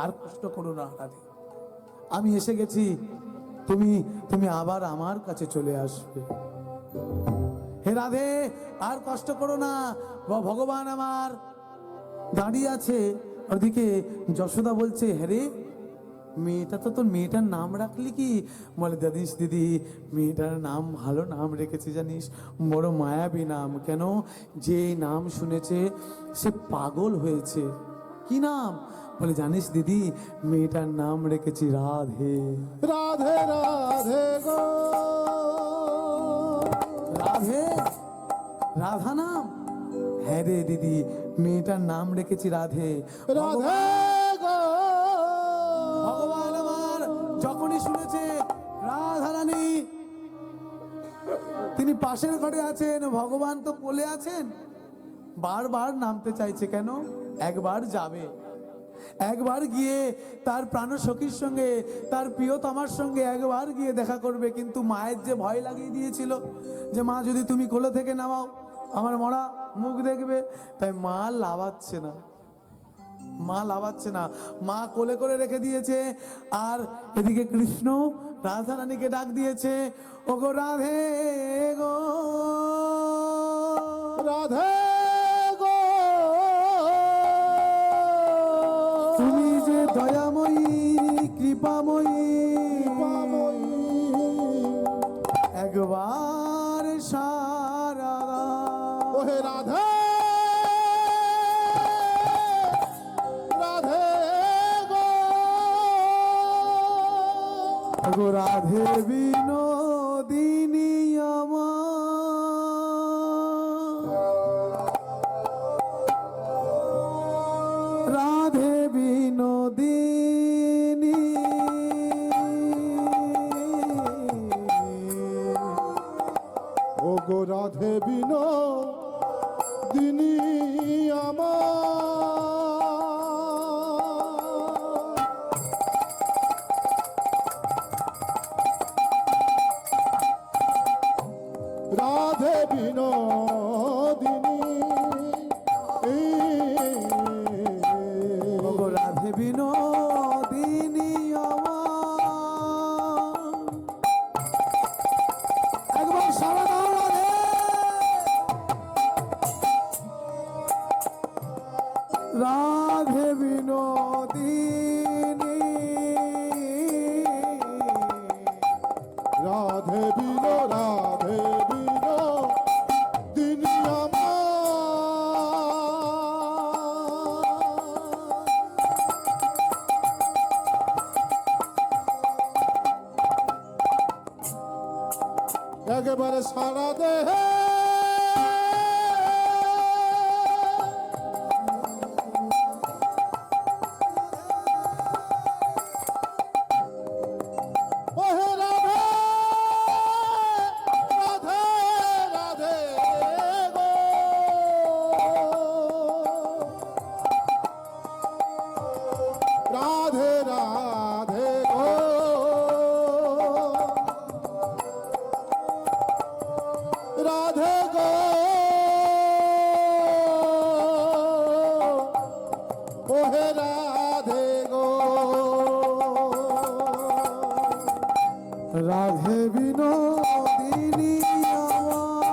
আর কষ্ট করো না রাধে, আমি এসে গেছি, তুমি আবার আমার কাছে চলে আসবে। হে রাধে আর কষ্ট করো না, ভগবান আমার দাঁড়িয়ে আছে। ওদিকে যশোদা বলছে, হ্যারে মেয়েটা তো তোর মেয়েটার নাম রাখলি কি? বলে জানিস দিদি, মেয়েটার নাম ভালো নাম রেখেছি জানিস, বড় মায়াবী নাম। কেন? যে নাম শুনেছে সে পাগল হয়েছে। কি নাম? বলে জানিস দিদি, মেয়েটার নাম রেখেছি রাধে। রাধে রাধে গো রাধে, রাধা নাম? হ্যাঁ রে দিদি, মেয়েটার নাম রেখেছি রাধে। রাধে গো ভগবান আমার যখনই শুনেছে রাধারানী তিনি পাশের ঘরে আছেন, ভগবান তো কোলে আছেন, বারবার নামতে চাইছে। কেন? একবার যাবে, একবার গিয়ে তার প্রাণ সখীর সঙ্গে, তার প্রিয়তমার সঙ্গে একবার গিয়ে দেখা করবে। কিন্তু মায়ের যে ভয় লাগিয়ে দিয়েছিল যে মা যদি তুমি কোলে থেকে নামাও আমার মরা মুখ দেখবে, তাই মা লাভাচ্ছে না, মা লাভাচ্ছে না, মা কোলে করে রেখে দিয়েছে। আর এদিকে কৃষ্ণ রাধা রানীকে ডাক দিয়েছে, ওগো রাধে গো, রাধে গো তুমি যে দয়াময়ী কৃপাময়ী, একবার সারা ওহে রাধে রাধে গো গো রাধে বিনোদিনী আমার, রাধে বিনোদিনী ও গো রাধে বিনোদিনী আমার, রাধে বিনোদিনী গো রাধে বিনোদিনী আমার, বিনোদিনী রাধে বিনো দিনী আমার। একেবারে সারা দেহে ওহে রাধে রাধে রাধে গো, রাধে রাধে গো, রাধে গো, ওহে রাধে গো। রাধে বিনোদিনী আমার।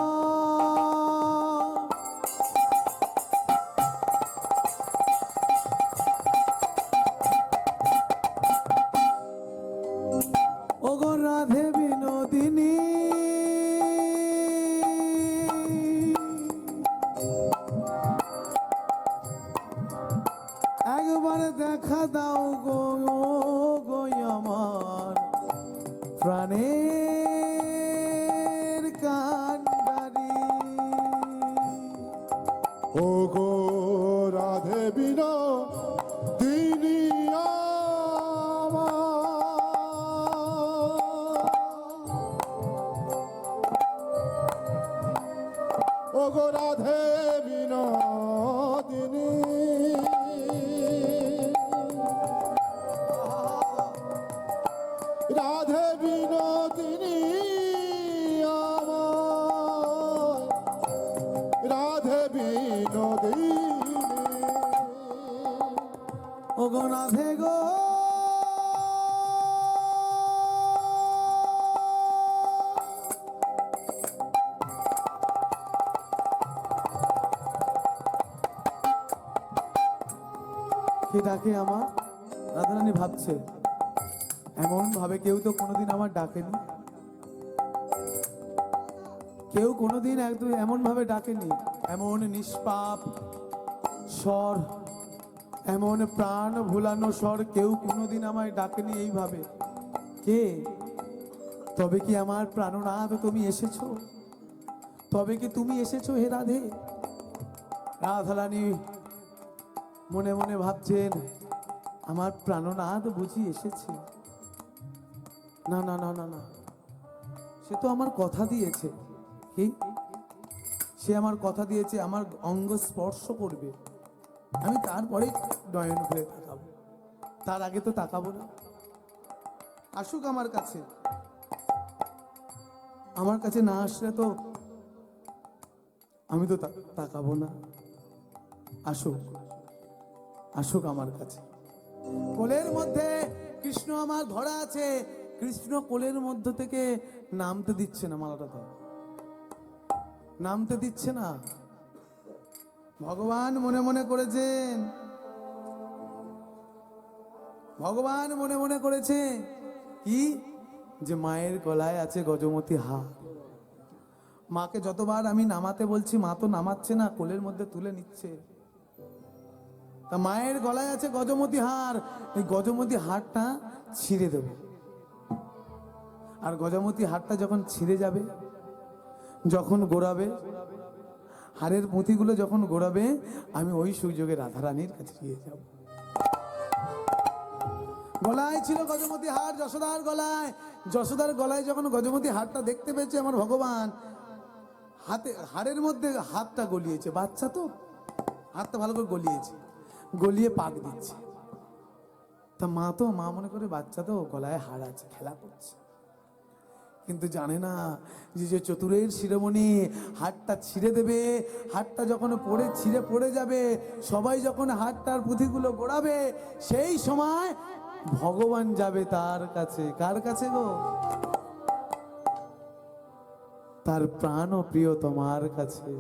ওগো রাধে বিনোদিনী একবার দেখা দাও গো, গো আমার প্রাণের কান্ডারি। ও গো রাধে বিনো দিনী আমার। ও গো রাধে বিনো দিনী, রাধে বিনোদিনী আমার, রাধে বিনোদিনী। ওগো রাধে গো, কে ডাকে আমার? রাধারানী ভাবছে এমন ভাবে কেউ তো কোনোদিন আমার ডাকেনি, কেউ কোনোদিন একদম এমন ভাবে ডাকেনি, এমন নিষ্পাপ স্বর, এমন প্রাণ ভুলানো স্বর কেউ কোনোদিন আমায় ডাকেনি এইভাবে। কে? তবে কি আমার প্রাণনাথ তুমি এসেছো? তবে কি তুমি এসেছো হে রাধে? রাধারানী মনে মনে ভাবছেন আমার প্রাণনাথ বুঝি এসেছে। না না না না না, সে তো আমার কথা দিয়েছে। কি? সে আমার কথা দিয়েছে আমার অঙ্গ স্পর্শ করবে, আমি তারপরে নয়ন খুলে তাকাবো, তার আগে তো তাকাবো না। আসুক আমার কাছে, আমার কাছে না আসলে তো আমি তো তাকাবো না। আসুক, আসুক আমার কাছে। কোলের মধ্যে কৃষ্ণ আমার ধরা আছে, কৃষ্ণ কোলের মধ্য থেকে নামতে দিচ্ছে না, মালাটা তো নামতে দিচ্ছে না। ভগবান মনে মনে করেছেন, ভগবান মনে মনে করেছে কি, যে মায়ের গলায় আছে গজমতি হার। মাকে যতবার আমি নামাতে বলছি মা তো নামাচ্ছে না, কোলের মধ্যে তুলে নিচ্ছে। তা মায়ের গলায় আছে গজমতি হার, এই গজমতি হারটা ছিঁড়ে দেব। আর গজমতি হারটা যখন ছিঁড়ে যাবে, যখন গোড়াবে, হারের পুঁথিগুলো যখন গোড়াবে, আমি ওই সুযোগে রাধারানীর কাছে গিয়ে যাব। গলায় ছিল গজমতি হার, যশোদার গলায়। যশোদার গলায় যখন গজমতি হারটা দেখতে পেয়েছে আমার ভগবান, হাতে হাড়ের মধ্যে হাতটা গলিয়েছে। বাচ্চা তো হাতটা ভালো করে গলিয়েছে, গলিয়ে পাক দিচ্ছে। তা মা তো মা মনে করে বাচ্চা তো গলায় হাড় আছে, খেলা করছে। কিন্তু জানে না যে চতুরের শিরোমণি হাতটা ছিঁড়ে দেবে। হাতটা যখন ছিঁড়ে পড়ে যাবে, সবাই যখন হাতটার পুঁথিগুলো গোড়াবে, সেই সময় ভগবান যাবে তার কাছে। কার কাছে গো? তার প্রাণ ও প্রিয় তোমার কাছে।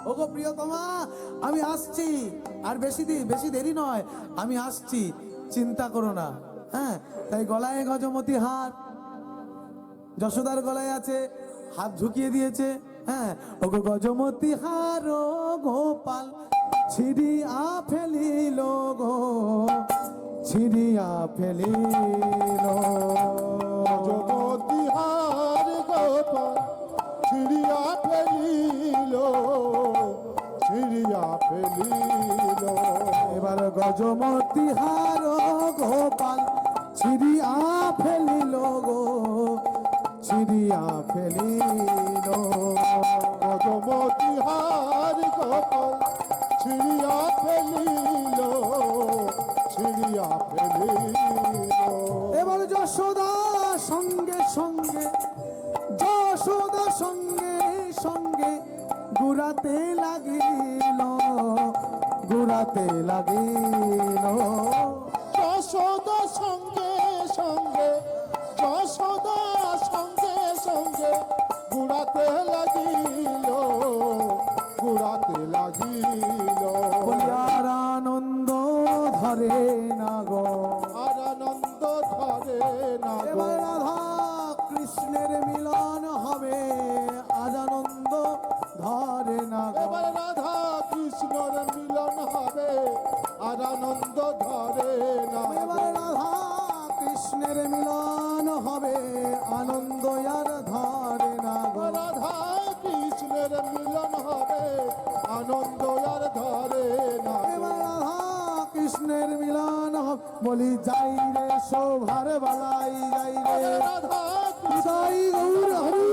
ওগো প্রিয়তমা, আমি আসছি, আর বেশি দেরি নয়, আমি আসছি, চিন্তা করো না। হ্যাঁ, তাই গলায় গজমতি হার, যশোদার গলায় আছে, হাত ঝুঁকিয়ে দিয়েছে। হ্যাঁ, ওগো গজমতি হার ও গোপাল ছিড়িয়া ফেলিল গো, ছিড়িয়া ফেলিল। জগতি হার গোপাল ছিড়িয়া ফেলিল, ছিড়িয়া ফেলিল। এবার গজমতি হার ও গোপাল ছিড়িয়া ফেলিল গো, ছিড়িয়া ফেলিল। গজমতি হার গোপাল ছিড়িয়া ফেলিল, ছিড়িয়া ফেলিল। এবার যশোদা সঙ্গে সঙ্গে, যশোদা সঙ্গে সঙ্গে ঘুরাতে লাগিল, ঘুরাতে লাগিল। যশোদা সঙ্গে সঙ্গে, যশোদা সঙ্গে সঙ্গে ঘুরাতে লাগিল, ঘুরাতে লাগিল। বলিয়ার আনন্দ ধরে না গো, আর আনন্দ ধরে না গো। এবার রাধা কৃষ্ণের মিলন হবে, আজ আনন্দ ধরে না গো। এবার রাধা কৃষ্ণর মিলন হবে, আর আনন্দ ধরে না গো। এবার রাধা কৃষ্ণের মিলন হবে, আনন্দ আর ধরে না গো। রাধা কৃষ্ণের মিলন হবে, আনন্দ আর ধরে না গো। এবার রাধা কৃষ্ণের মিলন হবে, বলি যাই রে শোভার বালাই, যাই রে রাধা যাই গৌর হরি।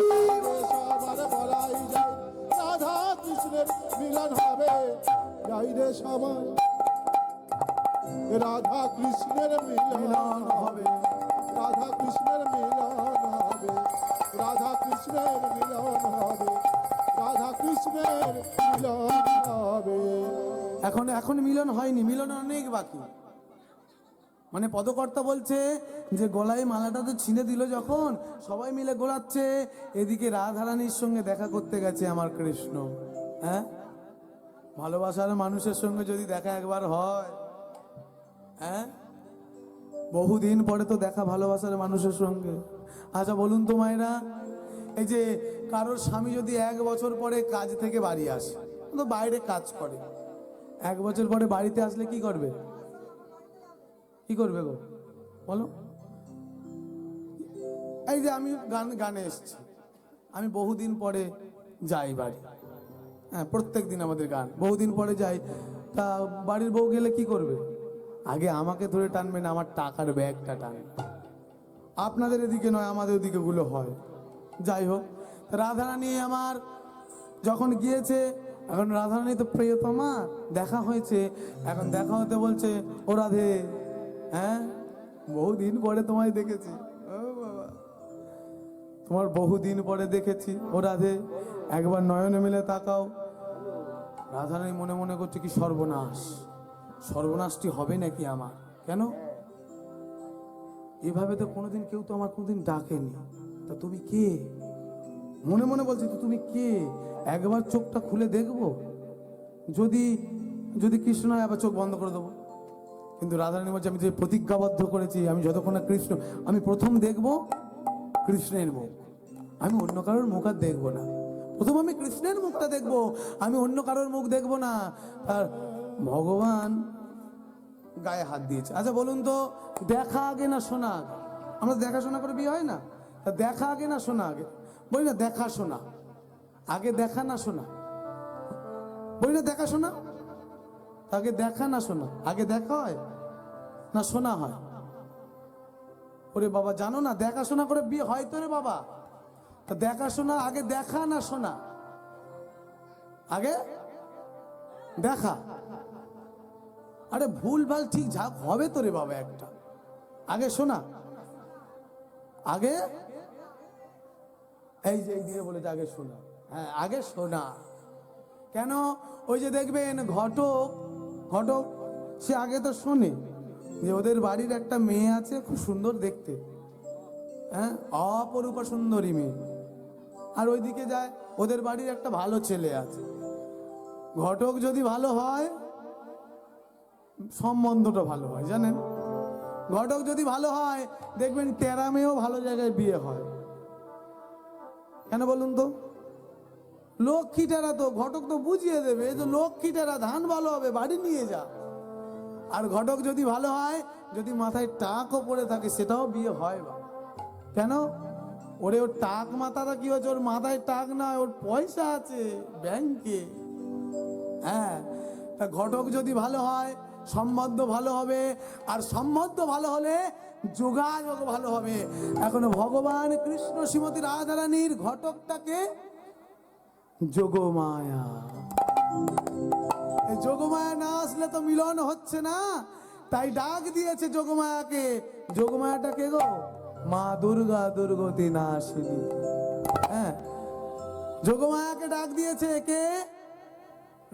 সবার বলাই যায়, রাধা কৃষ্ণের মিলন হবে, যাই রে সবাই। রাধা কৃষ্ণের মিলন হবে, রাধা কৃষ্ণের মিলন হবে, রাধা কৃষ্ণের মিলন হবে, রাধা কৃষ্ণের মিলন হবে। এখন মিলন হয়নি, মিলন অনেক বাকি। মানে পদকর্তা বলছে যে গলায় মালাটা তো ছিঁড়ে দিল যখন, সবাই মিলে গোলাচ্ছে, এদিকে রাধারানীর সঙ্গে দেখা করতে গেছে আমার কৃষ্ণ। হ্যাঁ, ভালোবাসার মানুষের সঙ্গে যদি দেখা একবার হয়, হ্যাঁ, বহুদিন পরে তো দেখা ভালোবাসার মানুষের সঙ্গে। আচ্ছা বলুন তো মায়েরা, এই যে কারোর স্বামী যদি 1 বছর পরে কাজ থেকে বাড়ি আসে, তো বাইরে কাজ করে, 1 বছর পরে বাড়িতে আসলে কি করবে? কি করবে গো বলো? এই যে আমি গানে এসেছি, আমি বহুদিন পরে যাই বাড়ি। হ্যাঁ, প্রত্যেক দিন আমাদের গান, বহুদিন পরে যাই। তা বাড়ির বউ গেলে কি করবে? আগে আমাকে ধরে টানবে না, আমার টাকার ব্যাগটা টানবে। আপনাদের এদিকে নয়, আমাদের ওদিকে গুলো হয়। যাই হোক, রাধারানী আমার যখন গিয়েছে, এখন রাধারানী তো প্রিয়তমা, দেখা হয়েছে, এখন দেখা হতে বলছে, ও রাধে, হ্যাঁ বহুদিন পরে তোমায় দেখেছি, ও বাবা তোমার বহুদিন পরে দেখেছি, ও রাধে একবার নয়নে মিলে তাকাও। রাধারানী মনে মনে করছে কি সর্বনাশ, সর্বনাশটি হবে নাকি আমার? কেন? এভাবে তো কোনোদিন কেউ তো আমার কোনোদিন ডাকেনি। তা তুমি কে? মনে মনে বলছি, তো তুমি কে? একবার চোখটা খুলে দেখবো, যদি যদি কৃষ্ণ হয় আবার চোখ বন্ধ করে দেবো। কিন্তু রাধারানী বলছে, আমি যে প্রতিজ্ঞাবদ্ধ করেছি, আমি যতক্ষণ না কৃষ্ণ, আমি প্রথম দেখবো কৃষ্ণের মুখ, আমি অন্য কারোর মুখ আর দেখবো না। প্রথম আমি কৃষ্ণের মুখটা দেখবো, আমি অন্য কারোর মুখ দেখবো না। আর ভগবান গায়ে হাত দিয়েছে। আচ্ছা বলুন তো, দেখা আগে না শোনা আগে? আমরা দেখাশোনা করে বিয়ে হয় না? তা দেখা আগে না শোনা আগে? বলি না দেখা শোনা আগে, দেখা না শোনা? বলি না দেখা শোনা আগে, দেখা না শোনা আগে? দেখা হয় না শোনা হয়? ওরে বাবা, জানো না দেখাশোনা করে বিয়ে হয় তো রে বাবা। তা দেখাশোনা আগে, দেখা না শোনা আগে? দেখা। আরে ভুল ভাল ঠিক ঝাঁক হবে তো রে বাবা, একটা আগে শোনা আগে, এই যে দিয়ে বলেছে আগে শোনা। হ্যাঁ, আগে শোনা। কেন? ওই যে দেখবেন ঘটক, ঘটক সে আগে তো শোনে যে ওদের বাড়ির একটা মেয়ে আছে খুব সুন্দর দেখতে, হ্যাঁ অপরূপা সুন্দরী মেয়ে, আর ওইদিকে যায় ওদের বাড়ির একটা ভালো ছেলে আছে, ঘটক যদি ভালো হয় সম্বন্ধটা ভালো হয়, জানেন? ঘটক যদি ভালো হয় দেখবেন টেরা মেয়েও ভালো জায়গায় বিয়ে হয়। কেন বলুন তো? লক্ষ্মী টেরা তো ঘটক তো বুঝিয়ে দেবে যে লক্ষ্মী টেরা, ধান ভালো হবে, বাড়ি নিয়ে যা। আর ঘটক যদি ভালো হয়, যদি মাথায় টাকও পড়ে থাকে সেটাও বিয়ে হয়। বা কেন? ওর টাক মাথাটা কি হচ্ছে, ওর মাথায় টাক নয়, ওর পয়সা আছে ব্যাংকে। হ্যাঁ, তা ঘটক যদি ভালো হয় সম্বন্ধ ভালো হবে, আর সম্বন্ধ ভালো হলে যোগাযোগ ভালো হবে। এখন ভগবান কৃষ্ণ শ্রীমতী রাধারানীর ঘটকটাকে যোগমায়া। এই যোগমায়া না আসলে তো মিলন হচ্ছে না, তাই ডাক দিয়েছে যোগমায়াকে। যোগমায়াটা কে গো? মা দুর্গা, দুর্গতি নাশিনী। হ্যাঁ, যোগমায়াকে ডাক দিয়েছে কে?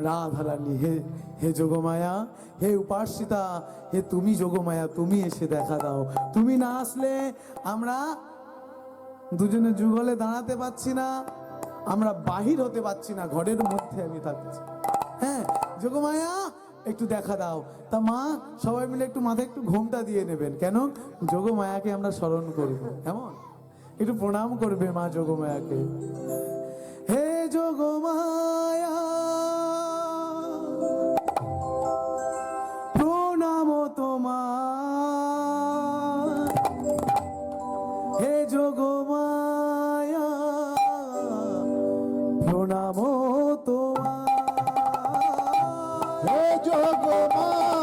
রাধারানী। হে হে যোগমায়া, হে উপাসিতা, হে তুমি যোগমায়া, তুমি এসে দেখা দাও। তুমি না আসলে আমরা দুজনে যুগলে দাঁড়াতে পারছি না, আমরা বাহির হতে পারছি না, ঘরের মধ্যে আমি থাকছি। হ্যাঁ যোগমায়া, একটু দেখা দাও। তা মা সবাই মিলে একটু মাথায় একটু ঘোমটা দিয়ে নেবেন। কেন? যোগমায়াকে আমরা স্মরণ করব। এমন একটু প্রণাম করবে মা যোগমায়াকে। হে যোগমায়া, প্রণাম তোমার। হে যোগমায়া, প্রণাম তোমার। হে যোগমায়া,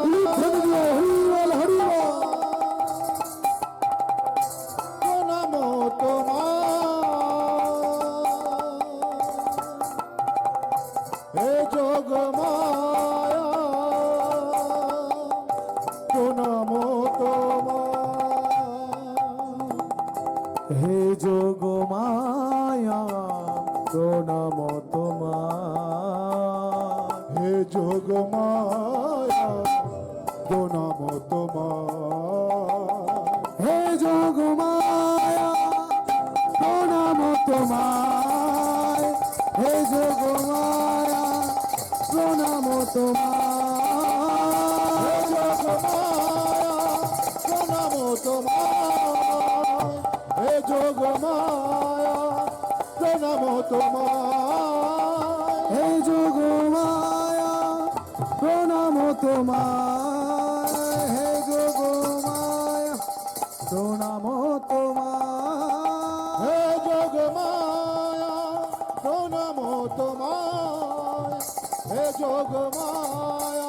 প্রণাম তোমার। হে যোগমায়া, প্রণাম তোমার। হে যোগমায়া, প্রণাম তোমার। হে যোগমায়া, প্রণাম তোমার। হে যোগমায়া, প্রণাম তোমার। হে যোগমায়া, প্রণাম তোমার। প্রণাম তোমার। হে যোগমায়া, প্রণাম তোমার। হে যোগমায়া, প্রণাম তোমার। হে যোগমায়া, প্রণাম তোমার। হে যোগমায়া, প্রণাম তোমার। হে যোগমায়া,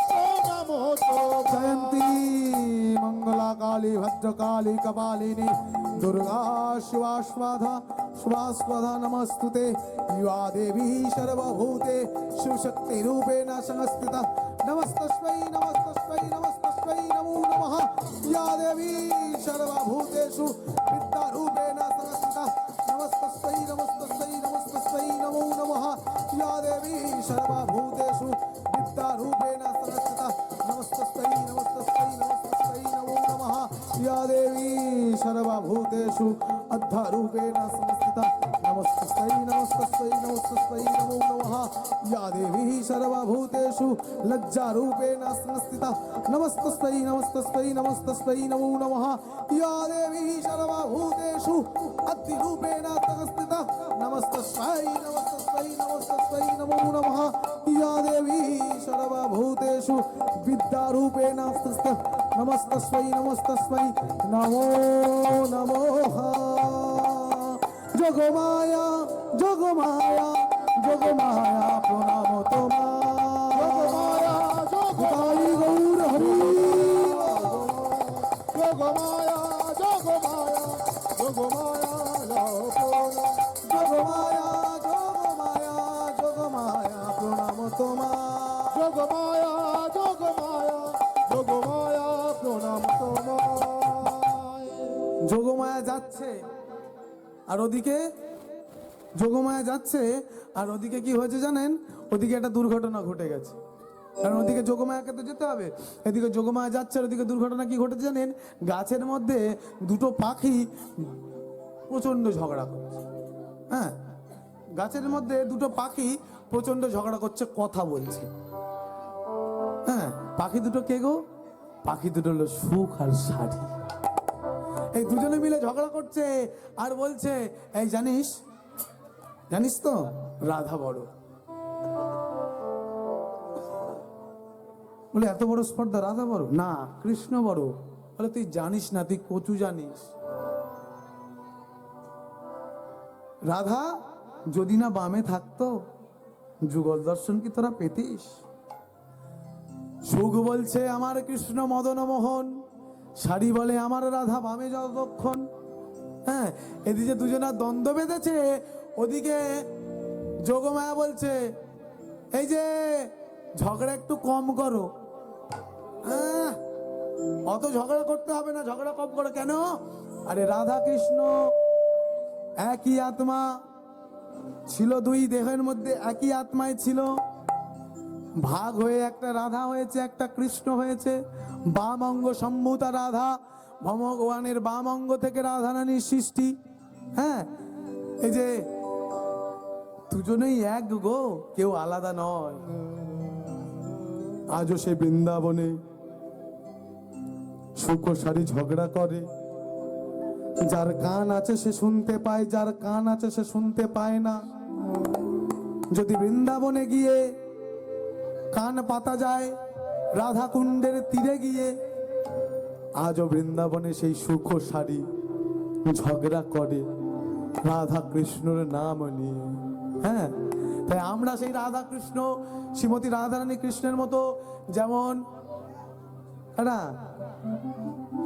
প্রণাম তোমার। জয়ন্তী মঙ্গলা কালী ভদ্রকালী কপালিনী দুর্গা শিবা স্বাধা शुभास्पदा नमस्तुते। युवा देवी सर्वभूते शिवशक्ति रूपेण संस्थिता। नमस्तस्मै नमस्तस्मै नमस्तस्मै नमो नमः। या देवी सर्वभूतेषु विद्यारूपेण संस्थिता। नमस्तस्मै नमस्तस्मै नमस्तस्मै नमो नमः। या देवी सर्वभूतेषु विद्यारूपेण संस्थिता। नमस्तस्मै नमस्तस्मै नमस्तस्मै नमो नमः। या देवी सर्वभूतेषु अध्यारूपेण संस्थिता। नमस्तस्मै नमस्तस्मै नमस्तस्मै नमो नमः। या देवी सर्वभूतेषु लज्जारूपेण संस्थिता। नमस्तस्मै नमस्तस्मै नमस्तस्मै नमो नमः। या देवी सर्वभूतेषु अद्दिरूपेण संस्थिता। नमस्तस्मै नमस्तस्मै नमस्तस्मै नमो नमः। या देवी सर्वभूतेषु विद्यारूपेण संस्थिता। नमस्तस्मै नमस्तस्मै नमो नमः। যোগমায়া যোগমায়া যোগমায়া প্রণাম তোমার। যোগমায়া, গোপালী গৌর হরি। যোগমায়া, যোগমায়া, যোগমায়া, যোগমায়া যোগমায়া যোগমায়া প্রণাম তোমার। যোগমায়া, যোগমায়া, যোগমায়া, প্রণাম তোমার। যোগমায়া যাচ্ছে আর ওদিকে যোগমায়া যাচ্ছে আর ওদিকে কি হয়েছে জানেন? ওদিকে একটা দুর্ঘটনা ঘটে গেছে। কারণ ওদিকে যোগমায়াকে তো যেতে হবে, এদিকে যোগমায়া যাচ্ছে আর ওদিকে দুর্ঘটনা কি ঘটেছে জানেন? গাছের মধ্যে দুটো পাখি প্রচন্ড ঝগড়া করছে। হ্যাঁ, গাছের মধ্যে দুটো পাখি প্রচন্ড ঝগড়া করছে, কথা বলছে। হ্যাঁ, পাখি দুটো কে গো? পাখি দুটো হলো সুখ আর শাড়ি। এই দুজনে মিলে ঝগড়া করছে আর বলছে, এই জানিস জানিস তো রাধা বড়। বলে এত বড় স্পর্ধা, রাধা বড় না কৃষ্ণ বড়। বলে তুই জানিস না, তুই কচু জানিস। রাধা যদি না বামে থাকতো যুগল দর্শন কি তোরা পেতিস? সুখ বলছে আমার কৃষ্ণ মদন মোহন, শাড়ি বলে আমার রাধা বামে যতক্ষণ। হ্যাঁ, এদিকে দুজনা দ্বন্দ্ব বেঁধেছে, ওদিকে যোগমায়া বলছে এই যে ঝগড়া একটু কম করো। অত ঝগড়া করতে হবে না, ঝগড়া কম করো। কেন? আরে রাধা কৃষ্ণ একই আত্মা ছিল, দুই দেহের মধ্যে একই আত্মায় ছিল। ভাগ হয়ে একটা রাধা হয়েছে, একটা কৃষ্ণ হয়েছে। বাম অঙ্গ সম্ভূতা রাধা, ভগবানের বাম অঙ্গ থেকে রাধা রানীর সৃষ্টি। হ্যাঁ, এই যে দুজনেই এক গো, কেউ আলাদা নয়। আজও সে বৃন্দাবনে সুখ সারি ঝগড়া করে। যার কান আছে সে শুনতে পায়, যার কান আছে সে শুনতে পায় না। যদি বৃন্দাবনে গিয়ে কান পাতা যায় রাধা কুণ্ডের তীরে গিয়ে, আজও বৃন্দাবনে সেই সুখ সারি ঝগড়া করে রাধা কৃষ্ণর নাম নিয়ে। হ্যাঁ, তাই আমরা সেই রাধা কৃষ্ণ, শ্রীমতী রাধারানী কৃষ্ণের মতো, যেমন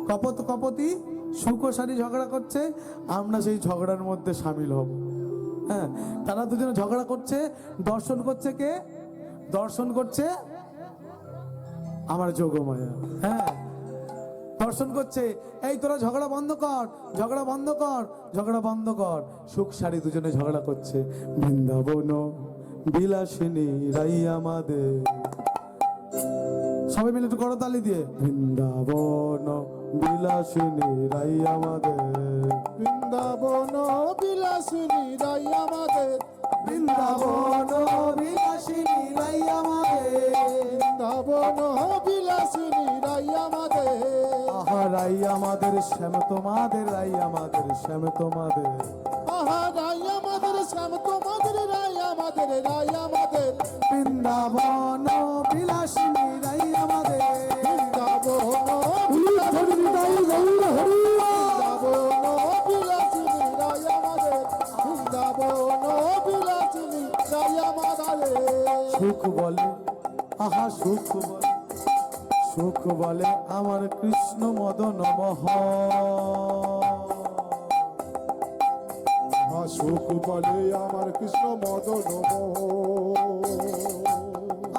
কপত কপতি সুখ সারি ঝগড়া করছে, আমরা সেই ঝগড়ার মধ্যে সামিল হব। হ্যাঁ, তারা দুজনে ঝগড়া করছে, দর্শন করছে কে? দর্শন করছে আমার যোগমায়া। হ্যাঁ, দর্শন করছে, এই তোরা ঝগড়া বন্ধ কর, ঝগড়া বন্ধ কর, ঝগড়া বন্ধ কর। সুখ সারি দুজনে ঝগড়া করছে। বৃন্দাবন বিলাসিনী রাই আমাদের, সবাই মিলে একটু করতালি দিয়ে, বৃন্দাবন বিলাসিনী রাই আমাদের, বৃন্দাবন বিলাসিনী রাই আমাদের, বৃন্দাবন বিলাসিনী রাই আমাদের, বৃন্দাবন বিলাসিনী রাই আমাদের। আহা রাই আমাদের শ্যাম তোমাদের, রাই আমাদের শ্যাম তোমাদের, আহা রাই আমাদের শ্যাম তোমাদের, রাই আমাদের, রাই আমাদের। বৃন্দাবন বিলাসিনী রাই আমাদের, বৃন্দাবন বিলাসিনী রাই আমাদের, বৃন্দাবন বিলাসিনী রাই আমাদের। সুখ বলে, আহা সুখ বলে, সুখ বলে আমার কৃষ্ণ মদন মোহন, সুখ বলে আমার কৃষ্ণ মদন মোহন।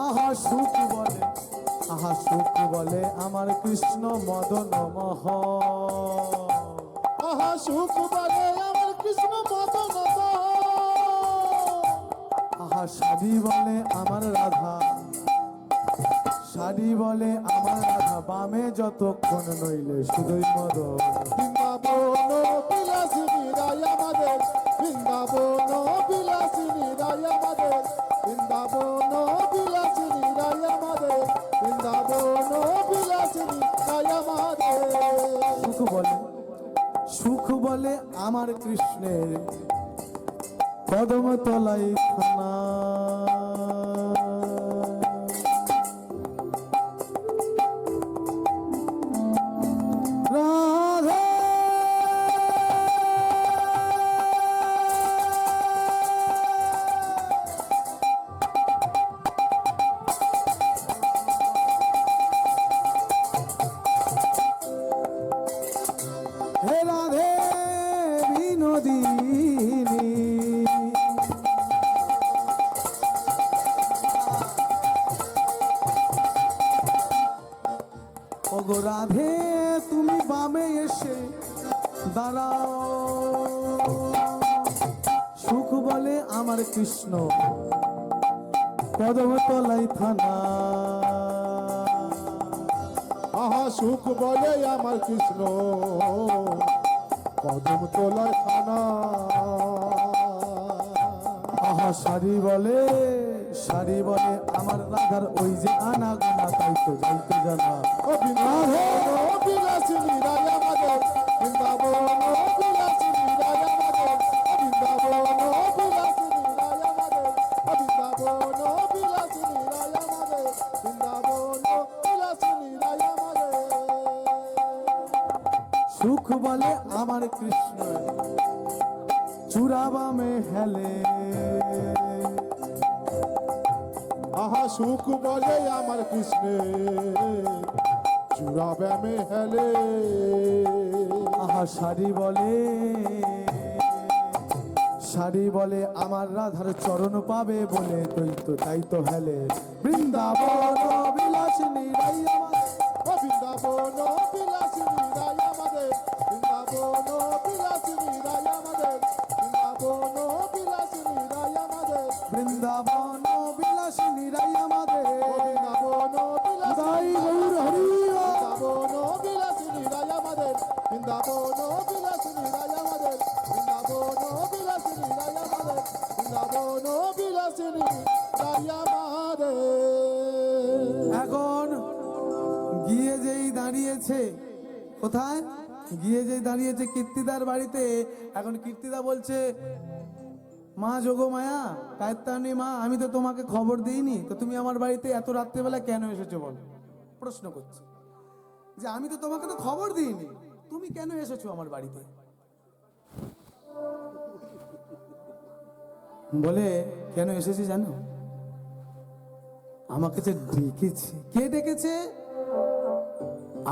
আহা সুখ বলে, আহা সুখ বলে আমার কৃষ্ণ মদন মোহন, আহা সুখ বলে আমার কৃষ্ণ মদন মোহন। আহা শাড়ি বলে আমার রাধা, শাড়ি বলে আমার রাধা বামে যতক্ষণ নইলে শুধুই মদন। বৃন্দাবন বিলাসিনী রাই আমাদের, বৃন্দাবন বিলাসিনী রাই আমাদের, বৃন্দাবন বিলাসিনী রাই আমাদের, বৃন্দাবন বিলাসিনী রাই আমাদের। সুখ বলে, সুখ বলে আমার কৃষ্ণের কদম তলাই খানা, রাধে হে রাধে বিনোদিনী, ওগো রাধে তুমি বামে এসে দাঁড়াও। সুখ বলে আমার কৃষ্ণ কদম তলাই থানা, আহা সুখ বলে আমার কৃষ্ণ কদম তোলায় খানা। আহা শাড়ি বলে আমার রাধার ওই যে আনা গোনা তাই তো যাইতে জানা ও বৃন্দাবন বিলাসিনী রায় আমাদের বৃন্দাবন বিলাসিনী রায় আমাদের বৃন্দাবন বিলাসিনী রায় আমাদের বৃন্দাবন বিলাসিনী রায় আমাদের বৃন্দাবন বিলাসিনী রায় আমাদের সুখ বলে আমার কৃষ্ণ চূড়াবামে হেলে আহা সুখ বলে আমার কৃষ্ণে চূড়া ব্যামে হেলে আহা শাড়ি বলে আমার রাধার চরণ পাবে বলে তুই তো তাই তো হেলে বৃন্দাবন বিলাসিনী রাই আমাদের ও বৃন্দাবন বিলাসিনী রায় আমাদের বৃন্দাবন বিলাসিনী রায় আমাদের বৃন্দাবন বিলাসিনী রায় আমাদের বৃন্দাবন বিলাসিনী রাই আমাদের বৃন্দাবন তাই গৌর হরি বৃন্দাবন বিলাসিনী রায় আমাদের বৃন্দাবন বিলাসিনী রায় আমাদের বৃন্দাবন বিলাসিনী রায় আমাদের বৃন্দাবন বিলাসিনী রায় আমাদের এখন গিয়ে যেই দাঁড়িয়েছে কোথায় গিয়ে যেই দাঁড়িয়েছে কীর্তিদার বাড়িতে এখন কীর্তিদা বলছে মা যোগমায়া কায়তানি মা আমি তো তোমাকে খবর দিইনি তো তুমি আমার বাড়িতে এত রাত্রেবেলা কেন এসেছো বলো প্রশ্ন করছে যে আমি তো তোমাকে তো খবর দিইনি তুমি কেন এসেছো আমার বাড়িতে বলে কেন এসেছি জানো আমাকে যে ডেকেছে কে ডেকেছে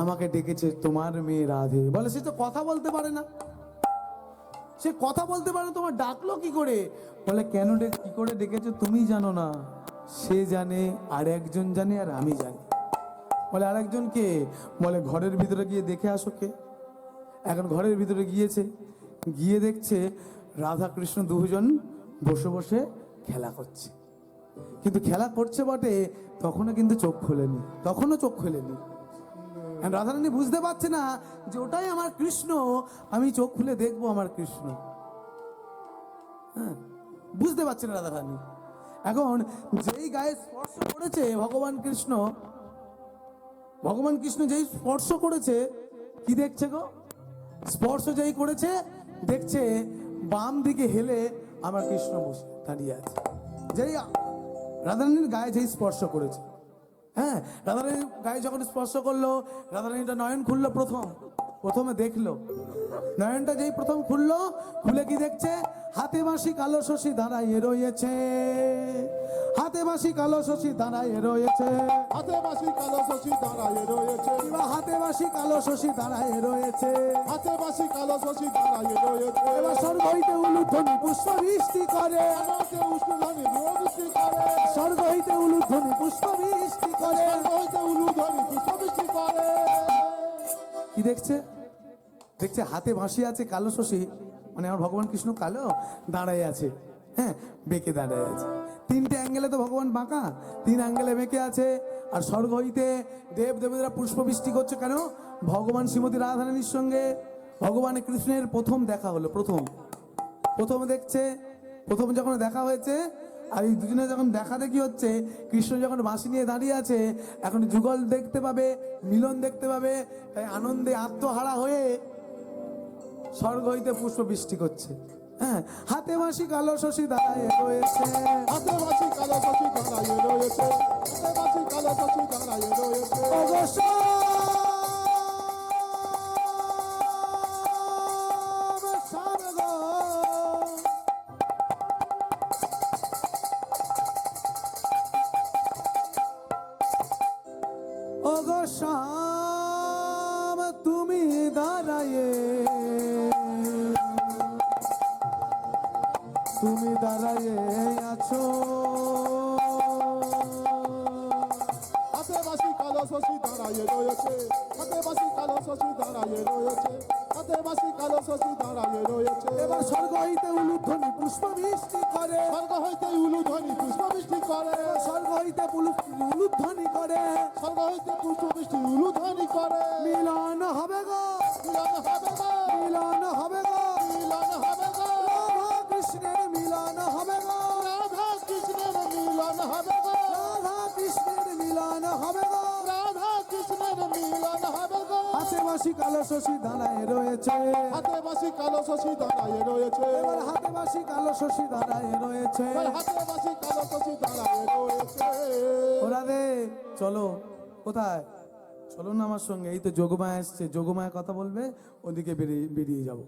আমাকে ডেকেছে তোমার মেয়ে রাধে বলে সে তো কথা বলতে পারে না সে কথা বলতে পারে না, তোমার ডাকলো কি করে বলে কেন কি করে ডেকেছে তুমি জানো না সে জানে আর একজন জানে আর আমি জানি বলে আরেকজন কে বলে ঘরের ভিতরে গিয়ে দেখে আসো কে এখন ঘরের ভিতরে গিয়েছে গিয়ে দেখছে রাধা কৃষ্ণ দুজন বসে বসে খেলা করছে কিন্তু খেলা করছে বটে তখনও কিন্তু চোখ খোলেনি রাধারানী বুঝতে পারছে না যে ওটাই আমার কৃষ্ণ আমি চোখ খুলে দেখবো আমার কৃষ্ণ হ্যাঁ বুঝতে পারছে না রাধারানী এখন যেই গায়ে স্পর্শ করেছে ভগবান কৃষ্ণ যেই স্পর্শ করেছে কি দেখছে গো স্পর্শ যেই করেছে দেখছে বাম দিকে হেলে আমার কৃষ্ণ বসে দাঁড়িয়ে আছে যেই রাধারানীর গায়ে যেই স্পর্শ করেছে হ্যাঁ রাধারানীর গায়ে যখন স্পর্শ করলো রাধারানীটা নয়ন খুললো প্রথমে দেখলো নয়নটা যেই প্রথম খুলে কি দেখছে হাতে বাঁশি কালো শশী দাঁড়াইয়ে রয়েছে হাতে বাঁশি কালো শশী দাঁড়াইয়ে রয়েছে হাতে বাঁশি কালো শশী দাঁড়াইয়ে রয়েছে হাতে বাঁশি কালো শশী দাঁড়াইয়ে রয়েছে হাতে বাঁশি কালো শশী দাঁড়াইয়ে রয়েছে এবার স্বর্গ হইতে উলুধ্বনি পুষ্প বৃষ্টি করে আমাকে উষ্ণধ্বনি বৃষ্টি করে স্বর্গ হইতে উলুধ্বনি পুষ্প বৃষ্টি করে হইতে উলুধ্বনি পুষ্প বৃষ্টি করে কি দেখছে হাতে বাঁশি আছে কালো শশী মানে আমার ভগবান কৃষ্ণ কালো দাঁড়ায় আছে হ্যাঁ বেঁকে দাঁড়ায় আছে তিনটে অ্যাঙ্গেলে তো ভগবান বাঁকা 3 অ্যাঙ্গেলে বেঁকে আছে আর স্বর্গ হইতে দেবদেবীরা পুষ্প বৃষ্টি করছে কেন ভগবান শ্রীমতী রাধারানীর সঙ্গে ভগবান কৃষ্ণের প্রথম দেখা হলো প্রথম দেখছে প্রথম যখন দেখা হয়েছে আর এই দুজনে যখন দেখা দেখি হচ্ছে কৃষ্ণ যখন বাঁশি নিয়ে দাঁড়িয়ে আছে এখন যুগল দেখতে পাবে মিলন দেখতে পাবে তাই আনন্দে আত্মহারা হয়ে স্বর্গ হইতে পুষ্প বৃষ্টি করছে হ্যাঁ হাতে বাঁশি কালো শশী দাঁড়ায় রয়েছে হাতে বাঁশি কালো শশী দাঁড়াইয়ে রয়েছে হাতে বাঁশি কালো শশী দাঁড়াইয়ে রয়েছে অবশ্য শ্যাম তুমি দাঁড়ায়ে আছো হাতে বাঁশি কালো শশী দাঁড়াইয়ে রয়েছে হাতে বাঁশি কালো শশী দাঁড়াইয়ে রয়েছে হাতে বাঁশি কালো শশী দাঁড়াইয়ে রয়েছে এবার স্বর্গ হইতে উলুধ্বনি পুষ্প বৃষ্টি করে স্বর্গ হইতে উলুধ্বনি পুষ্প বৃষ্টি করে স্বর্গ হইতে উলুধ্বনি করে স্বর্গ হইতে পুষ্প বৃষ্টি উলুধ্বনি করে মিলন হবে গো মিলন হবে গো মিলন হবে গো মিলন হবে গো রাধা কৃষ্ণের মিলন হবে গো হাতে বাসি কালো শশী দাঁড়ায় রয়েছে, হাতে বাসি কালো শশী দাঁড়ায় রয়েছে, এবার হাতে বাসি কালো শশী দাঁড়ায় রয়েছে। হাতে বাসি কালো শশী দাঁড়ায় রয়েছে। ও রাধে চলো, কোথায়? চলো না আমার সঙ্গে, এই তো যোগমায়া এসছে, যোগমায়া কথা বলবে, ওদিকে বেরিয়ে বেরিয়ে যাব।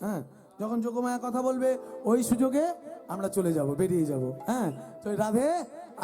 হ্যাঁ, যখন যোগমায়া কথা বলবে ওই সুযোগে আমরা চলে যাব, বেরিয়ে যাব। হ্যাঁ, তো রাধে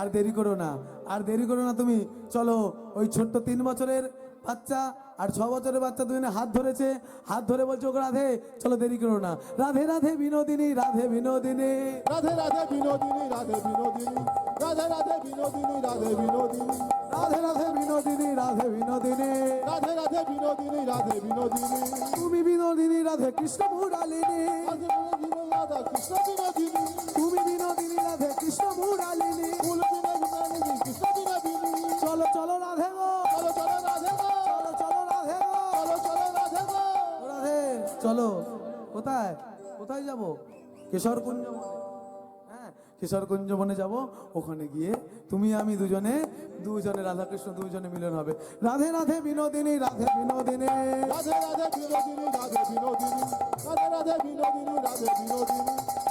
আর দেরি করো না, আর দেরি করো না তুমি, চলো। ওই ছোট্ট 3 বছরের বাচ্চা আর 6 বছরের বাচ্চা দুজনে হাত ধরেছে, হাত ধরে বলছে ওগো রাধে চলো, দেরি করো না। রাধে রাধে বিনোদিনী, রাধে বিনোদিনী, রাধে রাধে বিনোদিনী, রাধে বিনোদিনী, রাধে রাধে বিনোদিনী, রাধে বিনোদিনী, রাধে রাধে বিনোদিনী, রাধে বিনোদিনী, রাধে রাধে বিনোদিনী, রাধে বিনোদিনী, তুমি বিনোদিনী রাধে কৃষ্ণ মুরালিনী, রাধে বিনোদিনী, রাধা কৃষ্ণ বিনোদিনী, তুমি বিনোদিনী রাধে কৃষ্ণ মুরালিনী। ফুল বিনোদিনী, কৃষ্ণ বিনোদিনী। চলো চলো রাধে গো, চলো চলো রাধে গো, চলো চলো রাধে গো, চলো চলো রাধে গো। ও রাধে চলো। কোথায় কোথায় যাব? কেশরকুঞ্জ বনে। হ্যাঁ, কেশরকুঞ্জ বনে যাব, ওখানে গিয়ে তুমি আমি দুজনে রাধাকৃষ্ণ দুজনে মিলন হবে। রাধে রাধে বিনোদিনী, রাধে বিনোদিনী, রাধে রাধে বিনোদিনী, রাধে বিনোদিনী, রাধে রাধে বিনোদিনী, রাধে বিনোদিনী,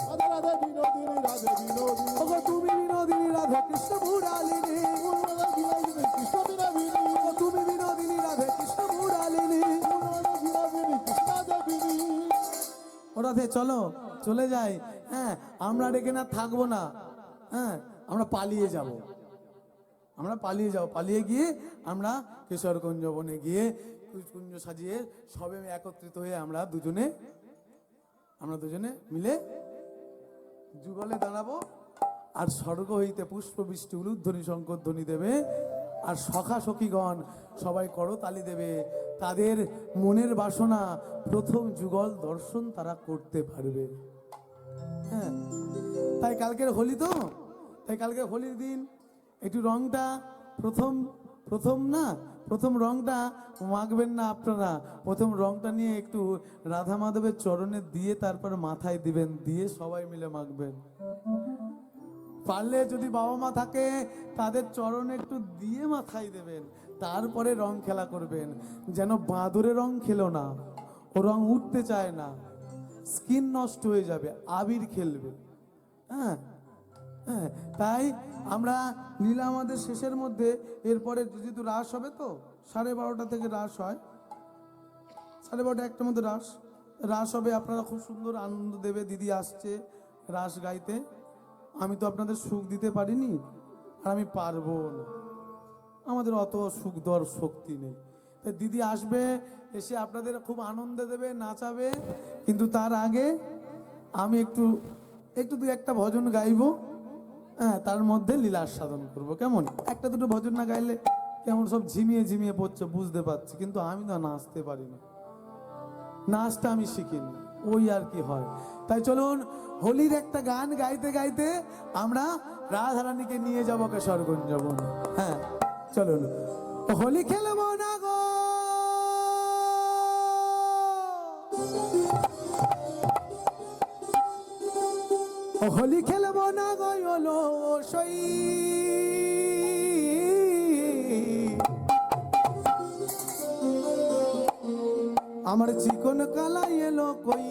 রাধে রাধে বিনোদিনী, রাধে বিনোদিনী, ওগো তুমি বিনোদিনী রাধে কৃষ্ণ মুরালিনী, ফুল বিনোদিনী, কৃষ্ণ বিনোদিনী, ওগো তুমি বিনোদিনী রাধে কৃষ্ণ মুরালিনী। ফুল বিনোদিনী, কৃষ্ণ দেবিনী। ও রাধে চলো, চলে যাই। হ্যাঁ, আমরা আর এখানে আর থাকবো না। হ্যাঁ, আমরা পালিয়ে যাব, আমরা পালিয়ে যাব, পালিয়ে গিয়ে আমরা কেশরকুঞ্জ বনে গিয়ে কুঞ্জ সাজিয়ে সবে একত্রিত হয়ে আমরা দুজনে মিলে যুগলে দাঁড়াবো। আর স্বর্গ হইতে পুষ্প বৃষ্টি উলুধ্বনি শঙ্কর ধ্বনি দেবে, আর সখা সখীগণ সবাই করতালি দেবে। তাদের মনের বাসনা প্রথম যুগল দর্শন তারা করতে পারবে। হ্যাঁ, তাই কালকের হোলি তো, তাই কালকে হোলির দিন একটু রংটা প্রথম রংটা মাখবেন না আপনারা, প্রথম রংটা নিয়ে একটু রাধা মাধবের চরণে দিয়ে তারপর মাথায় দিবেন, দিয়ে সবাই মিলে মাখবেন। পারলে যদি বাবা মা থাকে তাদের চরণে একটু দিয়ে মাথায় দেবেন, তারপরে রং খেলা করবেন। যেন বাঁদরে রং খেলো না, ও রং উঠতে চায় না, স্কিন নষ্ট হয়ে যাবে, আবির খেলবে। হ্যাঁ হ্যাঁ, তাই আমরা নীলা আমাদের শেষের মধ্যে, এরপরে যেহেতু রাস হবে তো 12:30 থেকে রাস হয়, 12:30 একটার মধ্যে রাস হবে। আপনারা খুব সুন্দর আনন্দ দেবে, দিদি আসছে রাস গাইতে। আমি তো আপনাদের সুখ দিতে পারিনি, আর আমি পারবো না, আমাদের অত সুখ দেওয়ার শক্তি নেই। তাই দিদি আসবে, এসে আপনাদের খুব আনন্দ দেবে, নাচাবে। কিন্তু তার আগে আমি একটু 2-একটা ভজন গাইবো। হ্যাঁ, তার মধ্যে লীলা সাধন করবো। কেমন? 1-2 ভজন না গাইলে কেমন সব ঝিমিয়ে পড়ছে, বুঝতে পারছি। কিন্তু আমি তো নাচতে পারি না, নাচটা আমি শিখিনি, ওই আর কি হয়। তাই চলুন হোলির একটা গান গাইতে গাইতে আমরা রাধারানীকে নিয়ে যাবো কেশরকুঞ্জ বনে। হ্যাঁ চলুন, হোলি খেলবো না গো, হোলি খেলবো না গো হলো সই, আমার চিকন কালা এলো কই,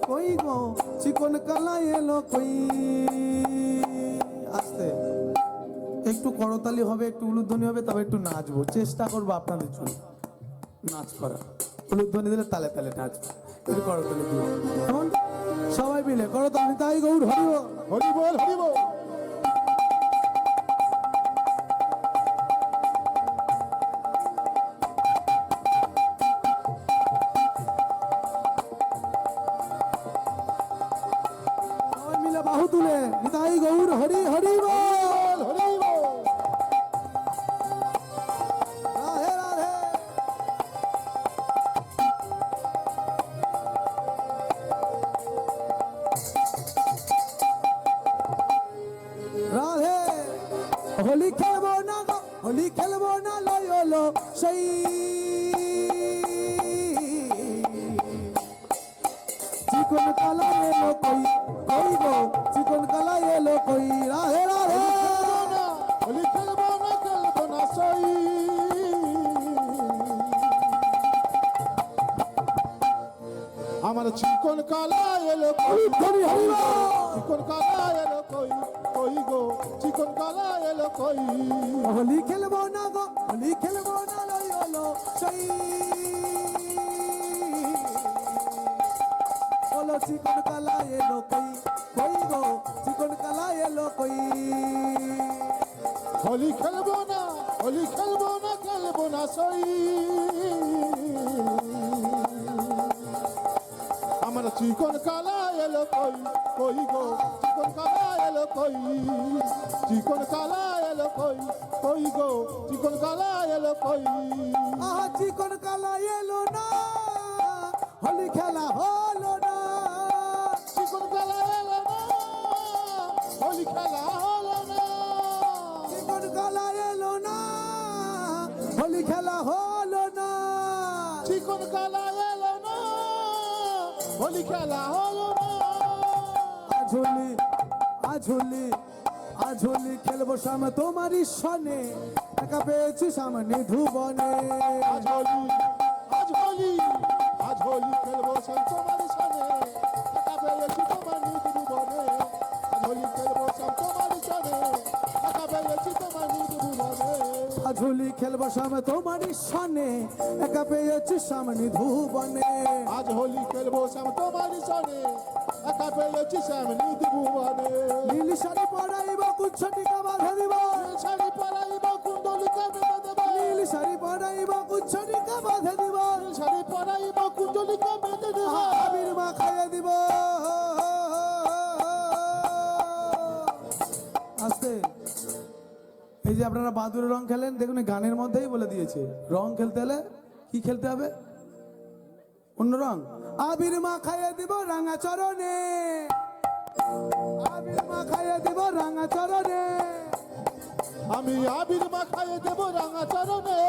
কই গো চিকন কালা এলো কই। আস্তে একটু করতালি হবে, একটু উলুধ্বনি হবে, তবে একটু নাচবো, চেষ্টা করবো আপনাদের জন্য নাচ করা। উলুধ্বনি দিলে তালে তালে নাচবো, একটু করতালি দিব, কেমন? সবাই মিলে করতালি। তাই গৌর হরিব, হরি বল, হরি বল। সবাই মিলে বাহু তুলে নিতাই গৌর হরি হরি বল, হরি বল। রাধে রাধে। আমার চিকন কালা এলো কই হরি হরি বল। চিকন কালা এলো কই কই গো চিকন কালা এলো কই হোলি খেলবো না গো, হোলি খেলবো না লই হলো সেই বলো চিকন কালা এলো কই, কই গো চিকন কালা এলো কই। হোলি খেলবো না খেলবো না সই আমার চিকন কালা এলো কই কই গো চিকন কালা এলো কই চিকন কালা এলো কই কই গো চিকন কালা এলো কই আহা চিকন কালা এলো না, হোলি খেলা হলো না। চিকন কালা এলো না হোলি খেলা হলো না চিকন কালা এলো না, হোলি খেলা হলো না। চিকন কালা এলো না হোলি খেলা হলো না আজ হোলি, আজ হোলি, আজ হোলি খেলবো সামনে তোমারই সনে, একা পেয়েছি সামনে ধুবনে। আজ হোলি আজ হোলি আজ হোলি খেলবো সব তোমার সামনে একা পেয়েছি তোমার নিজ ভুবনে আজ হোলি খেলবো সব তোমার সামনে একা পেয়েছি তোমার নিজ ভুবনে আজ হোলি খেলবো সামনে তোমারই সনে, একা পেয়েছি সামনে ধুবনে। আজ হোলি খেলবো সব তোমার সামনে একা পেয়েছি সামনে নিজ ভুবনে নীল শাড়ি পরাইব কুচ্ছটিকা বাঁধা দিব, শাড়ি পরাইব কুণ্ডলিকা বেঁধে দেব নীল শাড়ি পরাইব কুচ্ছটিকা বাঁধা দিব, শাড়ি পরাইব কুণ্ডলিকা বেঁধে দেব আবির মা খাইয়ে দিব। আস্তে, এই যে আপনারা বাদুড়ের রং খেলেন, দেখুন এই গানের মধ্যেই বলে দিয়েছে রং খেলতে হলে কি খেলতে হবে, অন্য রং। আবির মা খাইয়ে দিব রাঙা চরণে, আবির মা খাইয়ে দিব রাঙা চরণে, আমি আবির মাখায়ে দেব রাঙা চরণে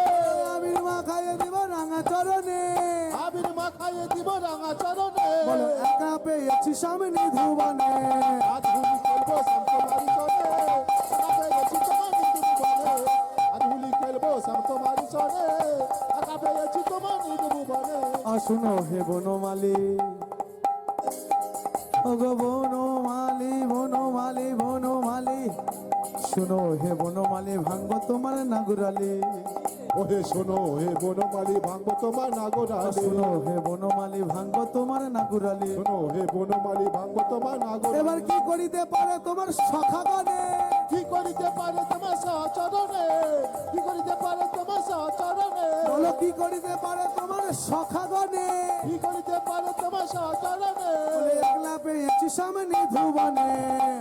আবির মা খাইয়ে দিব রাঙা চরণে। আবির মাখায়ে দিব রাঙা চরণে বলো একা পেয়েছি সামনে ধুবনে। আজ হোলি খেলবো সব তোমার সনে একা পেয়েছি তোমার নিজ ভুবনে আজ হোলি খেলবো সব তোমার সনে একা পেয়েছি তোমার নিজ ভুবনে আসুনো হে বনমালী, ওগো বনমালী বনমালী বনমালী, শুনো হে বনমালী ভাঙ্গো তোমার নাগুরালি। ওহে শোনো হে বনমালী ভাঙবো তোমার নাগরালি শুনো হে বনমালী ভাঙ্গো তোমার নাগুরালি। শোনো হে বনমালী ভাঙবো তোমার নাগরালি এবার কি করিতে পারে তোমার সখাগণে, কি করিতে পারে তোমার সচরণে কি করিতে পারে তোমার সচরণে বলো কি করিতে পারে তোমার সখাগণে। কি করিতে পারে তোমার সচরণে বলে একলা পেয়েছি সামনে ধুবনে।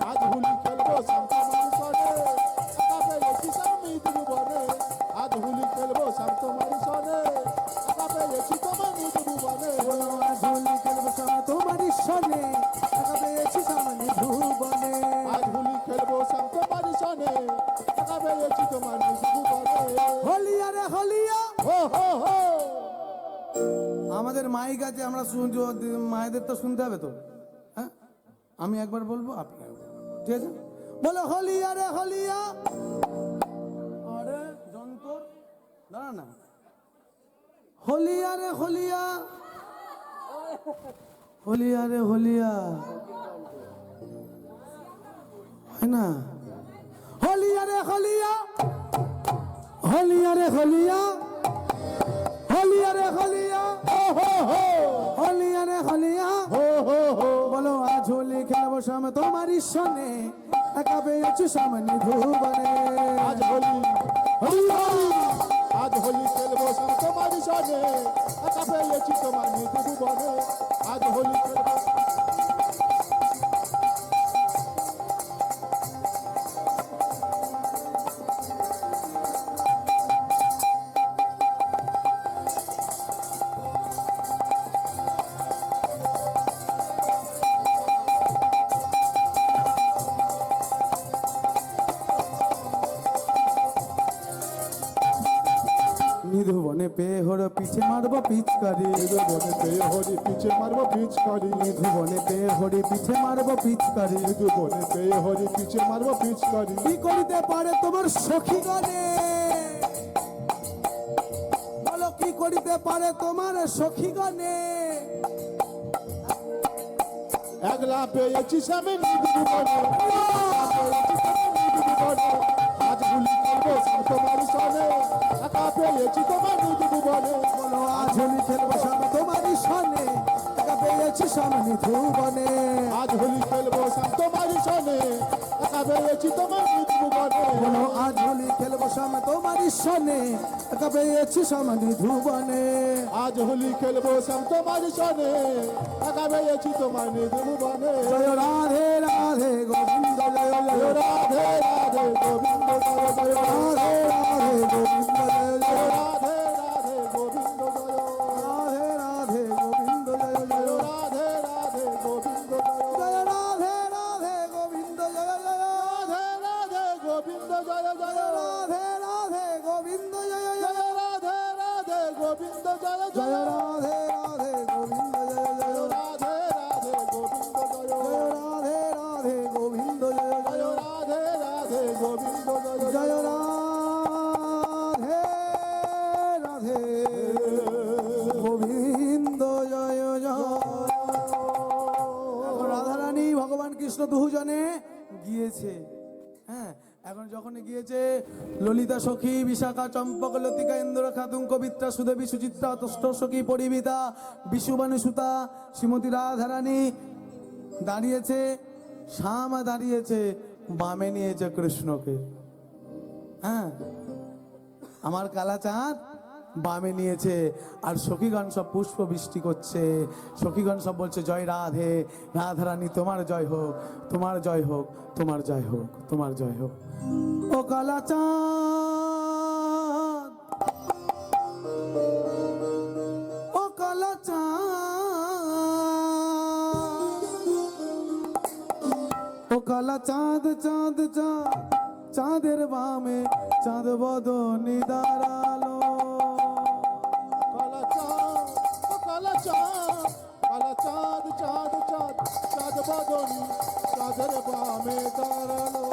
আজ হোলি খেলবো সব তোমার সনে একা পেয়েছি স্বামী ভুবনে আজ হোলি খেলবো সব তোমার সনে একা পেয়েছি তোমার নিজ ভুবনে বলো আজ হোলি খেলবো সামনে তোমারই সনে, একা পেয়েছি সামনে ধুবনে। আজ হোলি খেলবো সব তোমার সনে একা পেয়েছি তোমার নিজ ভুবনে হলিয়া রে হলিয়া। হো হো হো আমাদের মাইক আছে, আমরা মায়েদের তো শুনতে হবে তো, হ্যাঁ আমি একবার বলবো আপনি একবার বলবেন। ঠিক আছে, বলো হলিয়া রে হলিয়া। আরে যন্তর দাঁড়া না, হলিয়া রে হলিয়া, হলিয়া রে হলিয়া, হয় না, হলিয়া রে হলিয়া, হলিয়া রে হলিয়া, হলিয়া রে হলিয়া, হলিয়া রে হলিয়া। বলো আজ হোলি খেলবো সামনে তোমারই সনে, একা পেয়েছি সামনে ধুবনে। আজ হোলি হোলি হোলি আজ হোলি খেলবো সব তোমার সনে একা পেয়েছি তোমার নিজ ভুবনে আজ হোলি খেলবো নিধুবনে পেয়ে হলো পিছে মারবো পিচকারি, বনে পেয়ে হরি পিছে মারবো পিচকারি নিধুবনে পেয়ে হরি পিছে মারবো পিচকারি। বনে পেয়ে হরি পিছে মারবো পিচকারি কি করিতে পারে তোমার সখী গণে, বলো কি করিতে পারে তোমার সখী গণে। একলা পেয়েছিস আমি নিবিড় বনে, আজ ভুলি খেলবো শ্যাম তোমার সনে, একা পেয়েছি তোমার নিবিড় বনে। বলো আজ হোলি খেলবো শ্যাম তোমারই সনে, একা পেয়েছি সামনে ধুবনে। আজ হোলি খেলবো শ্যাম তোমার সনে, একা পেয়েছি তোমার নিবিড় বনে। বলো আজ হোলি খেলবো শ্যাম তোমারই সনে, একা পেয়েছি সামনে ধুবনে। আজ হোলি খেলবো শ্যাম তোমার সনে, একা পেয়েছি তোমার নিবিড় বনে। জয় রাধে রাধে গোবিন্দ জয় জয় রাধে রাধে গোবিন্দ জয় জয়, রাধে রাধে গোবিন্দ জয় জয় রাধে রাধে গোবিন্দ জয়, রাধে রাধে গোবিন্দ জয় জয় রাধে রাধে গোবিন্দ জয়, জয় রাধে রাধে গোবিন্দ জয় জয় রাধে রাধে গোবিন্দ জয় জয়, রাধে রাধে গোবিন্দ জয় জয় রাধে রাধে গোবিন্দ জয় জয় জয়, রাধে রাধে গোবিন্দ জয় জয় রাধে রাধে গোবিন্দ জয়, জয় রাধে রাধে গোবিন্দ জয় জয় রাধে রাধে গোবিন্দ জয় জয় জয়, রাধে রাধে গোবিন্দ জয় জয়। এখন রাধারানী ভগবান কৃষ্ণ দুজনে গিয়েছে। হ্যাঁ, এখন যখন গিয়েছে ললিতা সখী, বিশাখা, চম্পক, লতিকা, ইন্দ্র, খাতুন, কবিত্রা, সুদেবী, সুচিত্রা, তষ্ট সখী, পরিবিতা, বিশুবানু সুতা, শ্রীমতী রাধারানী দাঁড়িয়েছে, শ্যামা দাঁড়িয়েছে, বামে নিয়েছে কৃষ্ণকে। হ্যাঁ, আমার কালাচাঁদ বামে নিয়েছে, আর সখীগণ সব পুষ্প বৃষ্টি করছে। সখীগণ সব বলছে জয় রাধে, রাধারানী তোমার জয় হোক, তোমার জয় হোক, তোমার জয় হোক, তোমার জয় হোক। ও কালাচাঁদ, ও কালাচাঁদ, ও কালাচাঁদ চাঁদ চাঁদ, চাঁদের বামে চাঁদ বদনি দাঁড়ালো। কালা চাঁদ, ও কালা চাঁদ, কালা চাঁদ চাঁদ চাঁদ, চাঁদ বদনি চাঁদের বামে দাঁড়ালো।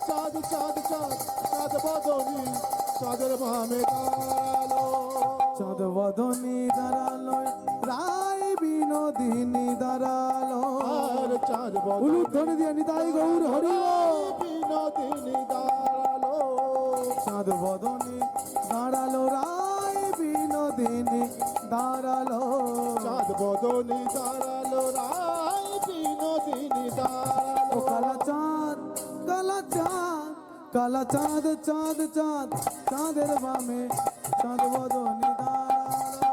চাঁদ চাঁদ চাঁদ, চাঁদ বদনি চাঁদের বামে দাঁড়ালো। চাঁদ বদনি দাঁড়ালো, রায় বিনোদিনী দাঁড়ালো। আর চাঁদ বদনি উলুধ্বনি দিয়ে নিতাই গৌর হরি বল। বিনোদিনী দাঁড়ালো। চাঁদ বদনি দাঁড়ালো, রায় বিনোদিনী দাঁড়ালো। চাঁদ বদনি দাঁড়ালো, রায় বিনোদিনী ও দাঁড়ালো। কালা চাঁদ, কালা চাঁদ, কালা চাঁদ চাঁদ চাঁদ, চাঁদের বামে চাঁদ বদনি দাঁড়ালো।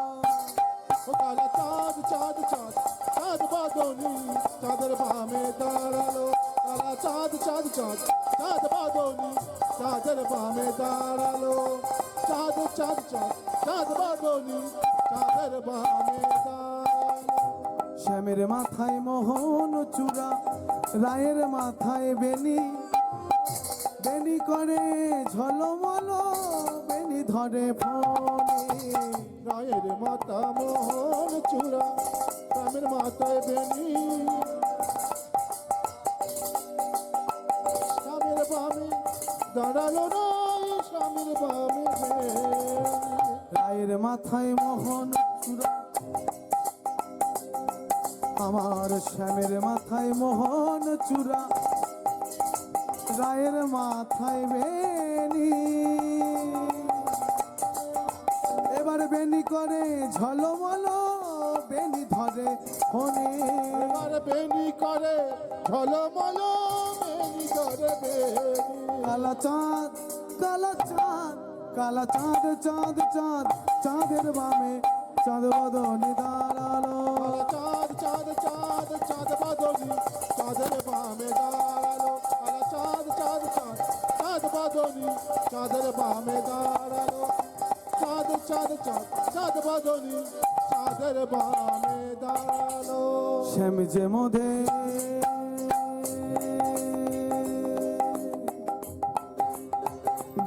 ও কালা চাঁদ চাঁদ চাঁদ, চাঁদ বদনি চাঁদের বামে দাঁড়ালো। কালা চাঁদ চাঁদ চাঁদ, চাঁদ বদনি চাঁদের বামে দাঁড়ালো। চাঁদ চাঁদ চাঁদ, চাঁদ বদনি চাঁদের বামে দাঁড়ালো। শ্যামের মাথায় মোহন চূড়া, রায়ের মাথায় বেনি, বেনি করে ঝলমল, বেনি ধরে ফণি। রায়ের মাতা মোহন চূড়া, রামের মাথায় বেনি, স্বামীর বামে দাঁড়ালো রায়, স্বামীর বামে বেনি। রায়ের মাথায় মোহন চূড়া, আমার শ্যামের মাথায় মোহন চূড়া, রায়ের মাথায় বেনি। এবার বেনি করে ঝলমল, বেনি ধরে ফণি। এবার বেনি করে ঝলমল, বেনি ধরে বেনি। কালা চাঁদ, কালা চাঁদ, কালা চাঁদ চাঁদ চাঁদ, চাঁদের বামে চাঁদ বদনি দাঁড়ালো। কালা চাঁদ চাঁদ চাঁদ, চাঁদ বদনি চাঁদের বামে দাঁড়ালো। কালা চাঁদ চাঁদ চাঁদ, চাঁদ বদনি চাঁদের বামে দাঁড়ালো। চাঁদ চাঁদ চাঁদ, চাঁদ বদনি চাঁদের বামে দাঁড়ালো। শ্যাম যে মধে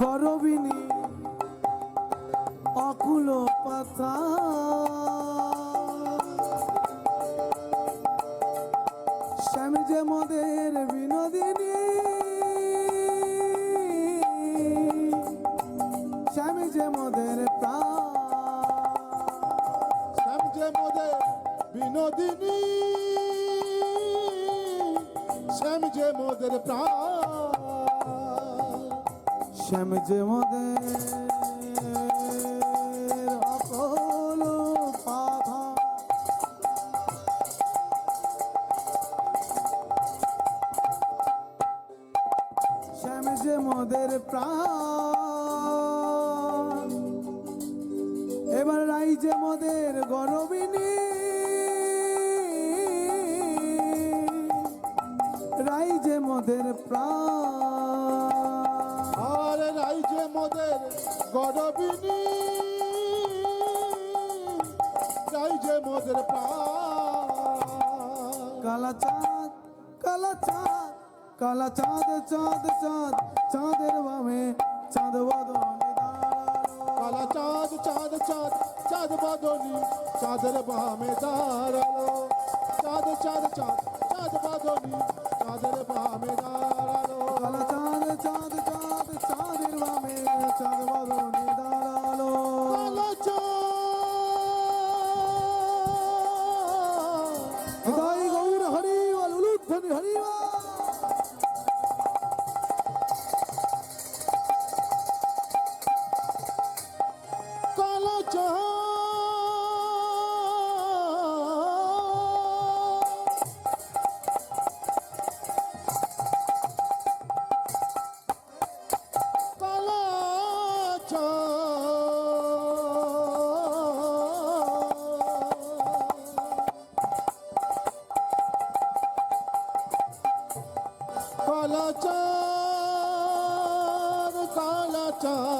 গরবিনী অকুল পাতা, শ্যাম যে মদের বিনোদিনী, শ্যাম যে মদের প্রাণ। শ্যাম যে মোদের বিনোদিনী, শ্যাম যে মোদের প্রাণ শ্যাম যে মোদের অকল পাথা শ্যাম যে মোদের প্রাণ এবার রাই যে মোদের গরবিনী রাই যে মোদের প্রাণ আর রাইজে মোদের গরবিনী রাইজে মোদের প্রাণ কালা চাঁদ কালা চাঁদ কালা চাঁদ চাঁদ চাঁদ চাঁদের বামে চাঁদ বদনে দাঁড়ালো কালা চাঁদ চাঁদ চাঁদ চাঁদ বদনি চাঁদের বামে দাঁড়ালো চাঁদ চাঁদ চাঁদ চাঁদ বদনি চাঁদের বামে দাঁড়ালো কালা চাঁদ চাঁদ চাঁদ চাঁদের বামে চাঁদ বদনে দাঁড়ালো কালা চাঁদ হৃদয় গৌর হরি বল উলুধ্বনি হরি বল। কালা চাঁদ কালা চাঁদ কালা চাঁদ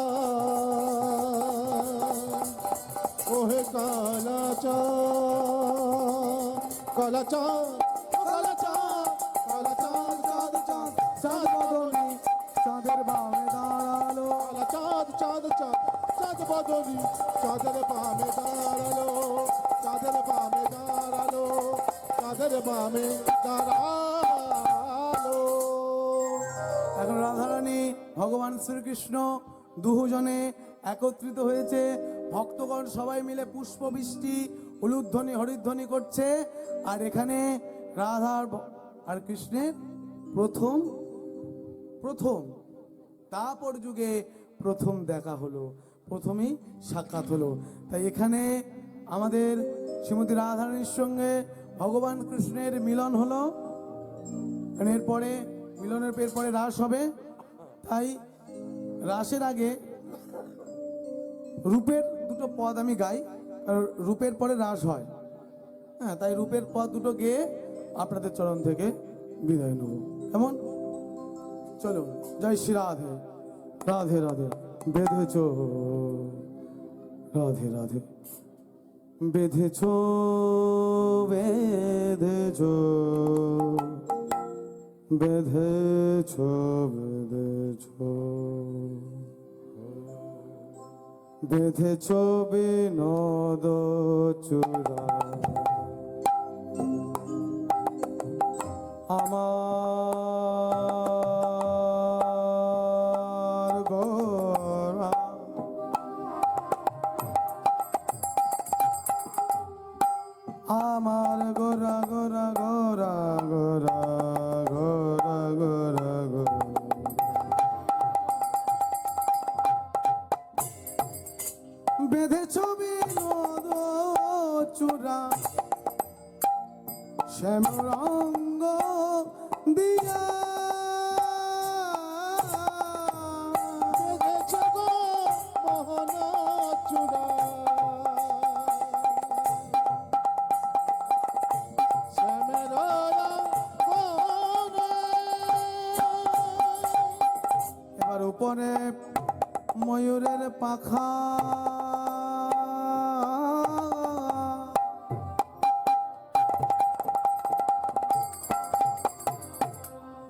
ওহে কালা চাঁদ কালা চাঁদ কালা চাঁদ কালা চাঁদ চাঁদ চাঁদ চাঁদ বদনে চাঁদের বামে দাঁড়ালো কালা চাঁদ চাঁদ চাঁদ চাঁদ বদনি চাঁদের বামে দাঁড়ালো চাঁদের বামে দাঁড়ালো চাঁদের বামে দাঁড়ালো এখন রাধারানী ভগবান শ্রীকৃষ্ণ দুজনে একত্রিত হয়েছে ভক্তগণ সবাই মিলে পুষ্পবৃষ্টি উলুধ্বনি হরিধ্বনি করছে আর এখানে রাধার আর কৃষ্ণের প্রথম প্রথম তারপর যুগে প্রথম দেখা হলো প্রথমেই সাক্ষাৎ হলো তাই এখানে আমাদের শ্রীমতী রাধারানীর সঙ্গে ভগবান কৃষ্ণের মিলন হলো এরপরে মিলনের এরপরে রাস হবে তাই রাসের আগে রূপের দুটো পদ আমি গাই আর রূপের পরে রাস হয় হ্যাঁ তাই রূপের পদ দুটো গেয়ে আপনাদের চরণ থেকে বিদায় নেব কেমন চলো জয় শ্রী রাধে রাধে রাধে বেঁধেছ রাধে রাধে বেঁধেছ বেঁধেছ বেঁধেছ বেঁধেছ বেঁধেছ বিনোদ চূড়া আমার গোরা আমার গোরা গোরা গোরা গোরা গোরা গোরা গোরা বেঁধেছ বিনোদ চূড়া শ্যাম রঙ্গ দিয়া বেঁধেছ গো মোহন চূড়া শ্যামের রঙ্গনে। এবার উপরে ময়ূরের পাখা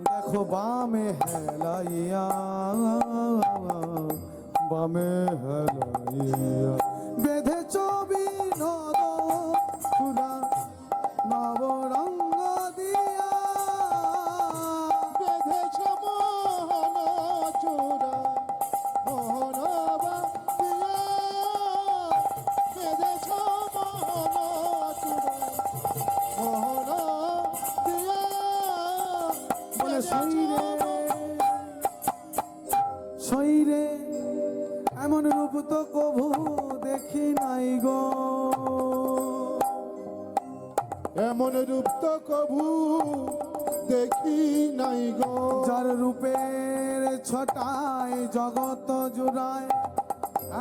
দেখো বামে হেলাইয়া বামে হেলাইয়া বেঁধেছ বিনোদ চূড়া নবরঙ্গ দিয়া বেঁধেছ মোহন চূড়া মোহন দিয়া বেঁধেছ মোহন চূড়া মোহন দিয়া এমন রূপ তো কভু দেখি নাই গো। যার রূপের ছটায় জগত জুড়ায়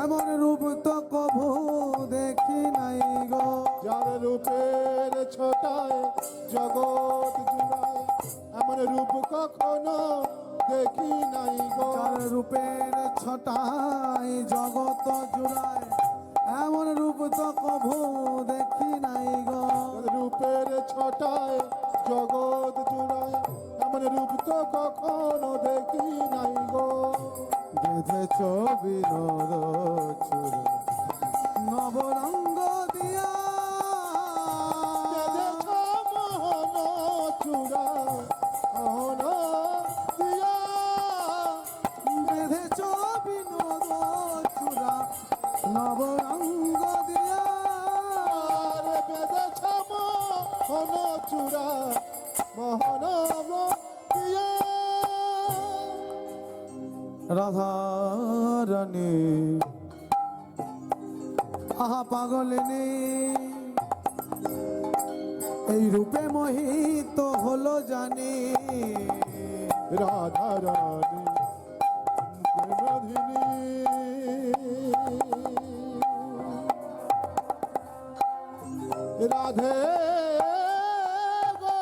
এমন রূপ তো কভু দেখি নাই গো। যার রূপের ছোটায় জগৎ জুড়ায় এমন রূপ কখনো দেখি নাই গো। যার রূপের ছটায় জগত জুড়ায় এমন রূপ তো কভু দেখি নাই গো। রূপের ছটায় জগৎ জুড়ায় এমন রূপ তো কখনো দেখি নাই গো। বেঁধেছ বিনোদ চূড়া নবরঙ্গ দিয়া বেঁধেছ মোহন চূড়া মোহন দিয়া। বেঁধেছ বিনোদ চূড়া নবরঙ্গ দিয়া আর বেঁধেছ মোহন চূড়া মোহন দিয়া। রাধারানী আহা পাগলিনী এই রূপে মোহিত হলো জানি। রাধা রানী প্রেমধিনী রাধে গো।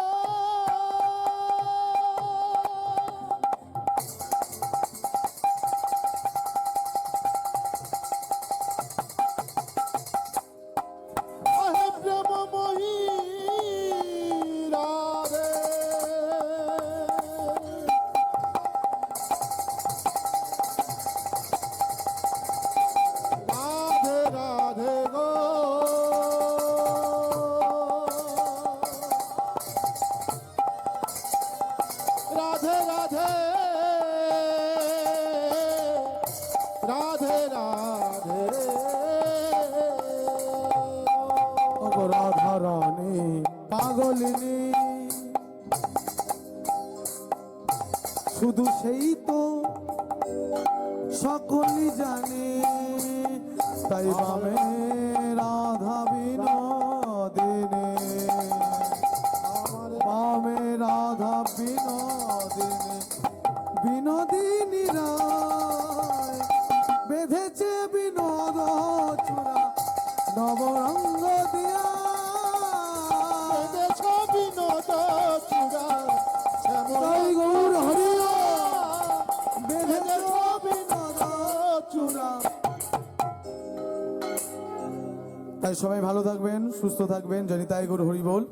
আহে প্রেমময়ী রাধে। রাধে রাধে গো। রাধে রাধে রাধে রাধে ওগো রাধারানী পাগলিনী শুধু সেই তো সকলই জানে। তাই বামে রাধা বিনোদিনী আমার বামে রাধা বিনোদিনী বিনোদিনী রায় বেঁধেছে বিনোদ চূড়া নবরঙ্গ দিয়া। বেঁধেছ বিনোদ চূড়া তাই গৌর হরি বেঁধেছ বিনোদ চূড়া। তাই সবাই ভালো থাকবেন, সুস্থ থাকবেন, জানি তাই গৌর হরি বল।